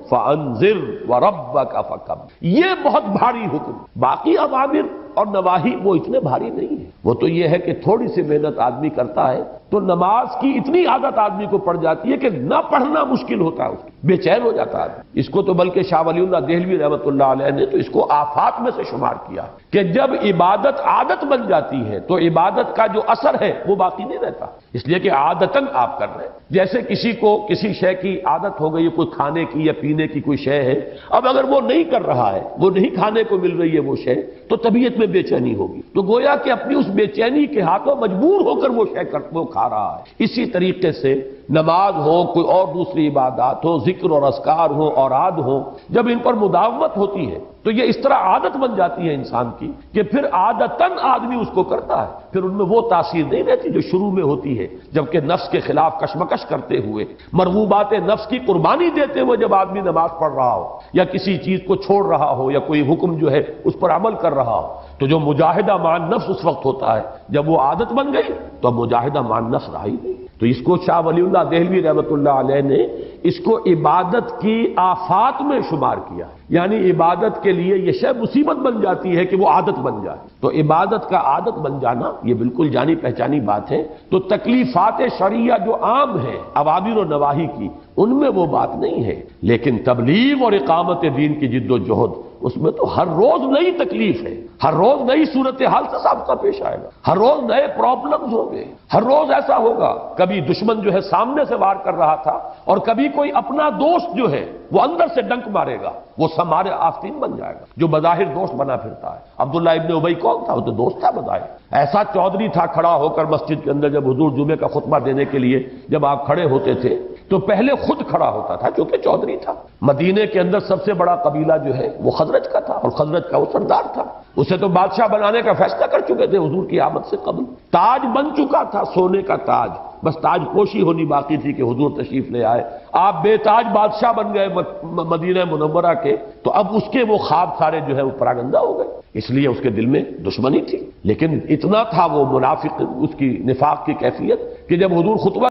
فانذر وربک فکبر. یہ بہت بھاری حکم. باقی اوامر اور نواہی وہ اتنے بھاری نہیں ہیں، وہ تو یہ ہے کہ تھوڑی سی محنت آدمی کرتا ہے تو نماز کی اتنی عادت آدمی کو پڑ جاتی ہے کہ نہ پڑھنا مشکل ہوتا ہے، اس کو بے چین ہو جاتا ہے. اس کو تو بلکہ شاہ ولی اللہ دہلوی رحمۃ اللہ علیہ نے تو اس کو آفات میں سے شمار کیا کہ جب عبادت عادت بن جاتی ہے تو عبادت کا جو اثر ہے وہ باقی نہیں رہتا، اس لیے کہ عادتاً آپ کر رہے ہیں. جیسے کسی کو کسی شے کی عادت ہو گئی ہے، کوئی کھانے کی یا پینے کی کوئی شے ہے، اب اگر وہ نہیں کر رہا ہے، وہ نہیں کھانے کو مل رہی ہے وہ شے، تو طبیعت میں بے چینی ہوگی. تو گویا کہ اپنی اس بے چینی کے ہاتھوں مجبور ہو کر وہ شے وہ کھا رہا ہے. اسی طریقے سے نماز ہو، کوئی اور دوسری عبادات ہو، ذکر اور اذکار ہو، اوراد ہو، جب ان پر مداومت ہوتی ہے تو یہ اس طرح عادت بن جاتی ہے انسان کی کہ پھر عادتاً آدمی اس کو کرتا ہے، پھر ان میں وہ تاثیر نہیں رہتی جو شروع میں ہوتی ہے، جبکہ نفس کے خلاف کشمکش کرتے ہوئے، مرغوبات نفس کی قربانی دیتے ہوئے جب آدمی نماز پڑھ رہا ہو یا کسی چیز کو چھوڑ رہا ہو یا کوئی حکم جو ہے اس پر عمل کر رہا ہو، تو جو مجاہدہ مان نفس اس وقت ہوتا ہے جب وہ عادت بن گئی تو اب مجاہدہ مان نفس رہا ہی نہیں. تو اس کو شاہ ولی اللہ دہلوی رحمۃ اللہ علیہ نے اس کو عبادت کی آفات میں شمار کیا، یعنی عبادت کے لیے یہ شے مصیبت بن جاتی ہے کہ وہ عادت بن جائے. تو عبادت کا عادت بن جانا یہ بالکل جانی پہچانی بات ہے. تو تکلیفات شرعیہ جو عام ہیں اوامر و نواہی کی ان میں وہ بات نہیں ہے، لیکن تبلیغ اور اقامت دین کی جد و جہد اس میں تو ہر روز نئی تکلیف ہے، ہر روز نئی صورتحال سے سابقہ پیش آئے گا، ہر روز نئے پرابلمز ہوں گے، ہر روز ایسا ہوگا کبھی دشمن جو ہے سامنے سے وار کر رہا تھا اور کبھی کوئی اپنا دوست جو ہے وہ اندر سے ڈنک مارے گا، وہ سمارے آستین بن جائے گا جو بظاہر دوست بنا پھرتا ہے. عبداللہ ابن ابی کون تھا؟ وہ تو دوست تھا بظاہر. ایسا چودھری تھا کھڑا ہو کر مسجد کے اندر جب حضور جمعے کا خطبہ دینے کے لیے جب آپ کھڑے ہوتے تھے تو پہلے خود کھڑا ہوتا تھا کیونکہ چودھری تھا. مدینے کے اندر سب سے بڑا قبیلہ جو ہے وہ خزرج کا تھا اور خزرج کا وہ سردار تھا. اسے تو بادشاہ بنانے کا فیصلہ کر چکے تھے حضور کی آمد سے قبل. تاج بن چکا تھا، سونے کا تاج، بس تاج پوشی ہونی باقی تھی کہ حضور تشریف لے آئے. آپ بے تاج بادشاہ بن گئے مدینہ منورہ کے، تو اب اس کے وہ خواب سارے جو ہے وہ پراگندہ ہو گئے. اس لیے اس کے دل میں دشمنی تھی، لیکن اتنا تھا وہ منافق اس کی نفاق کی کیفیت کہ جب حضور خطبہ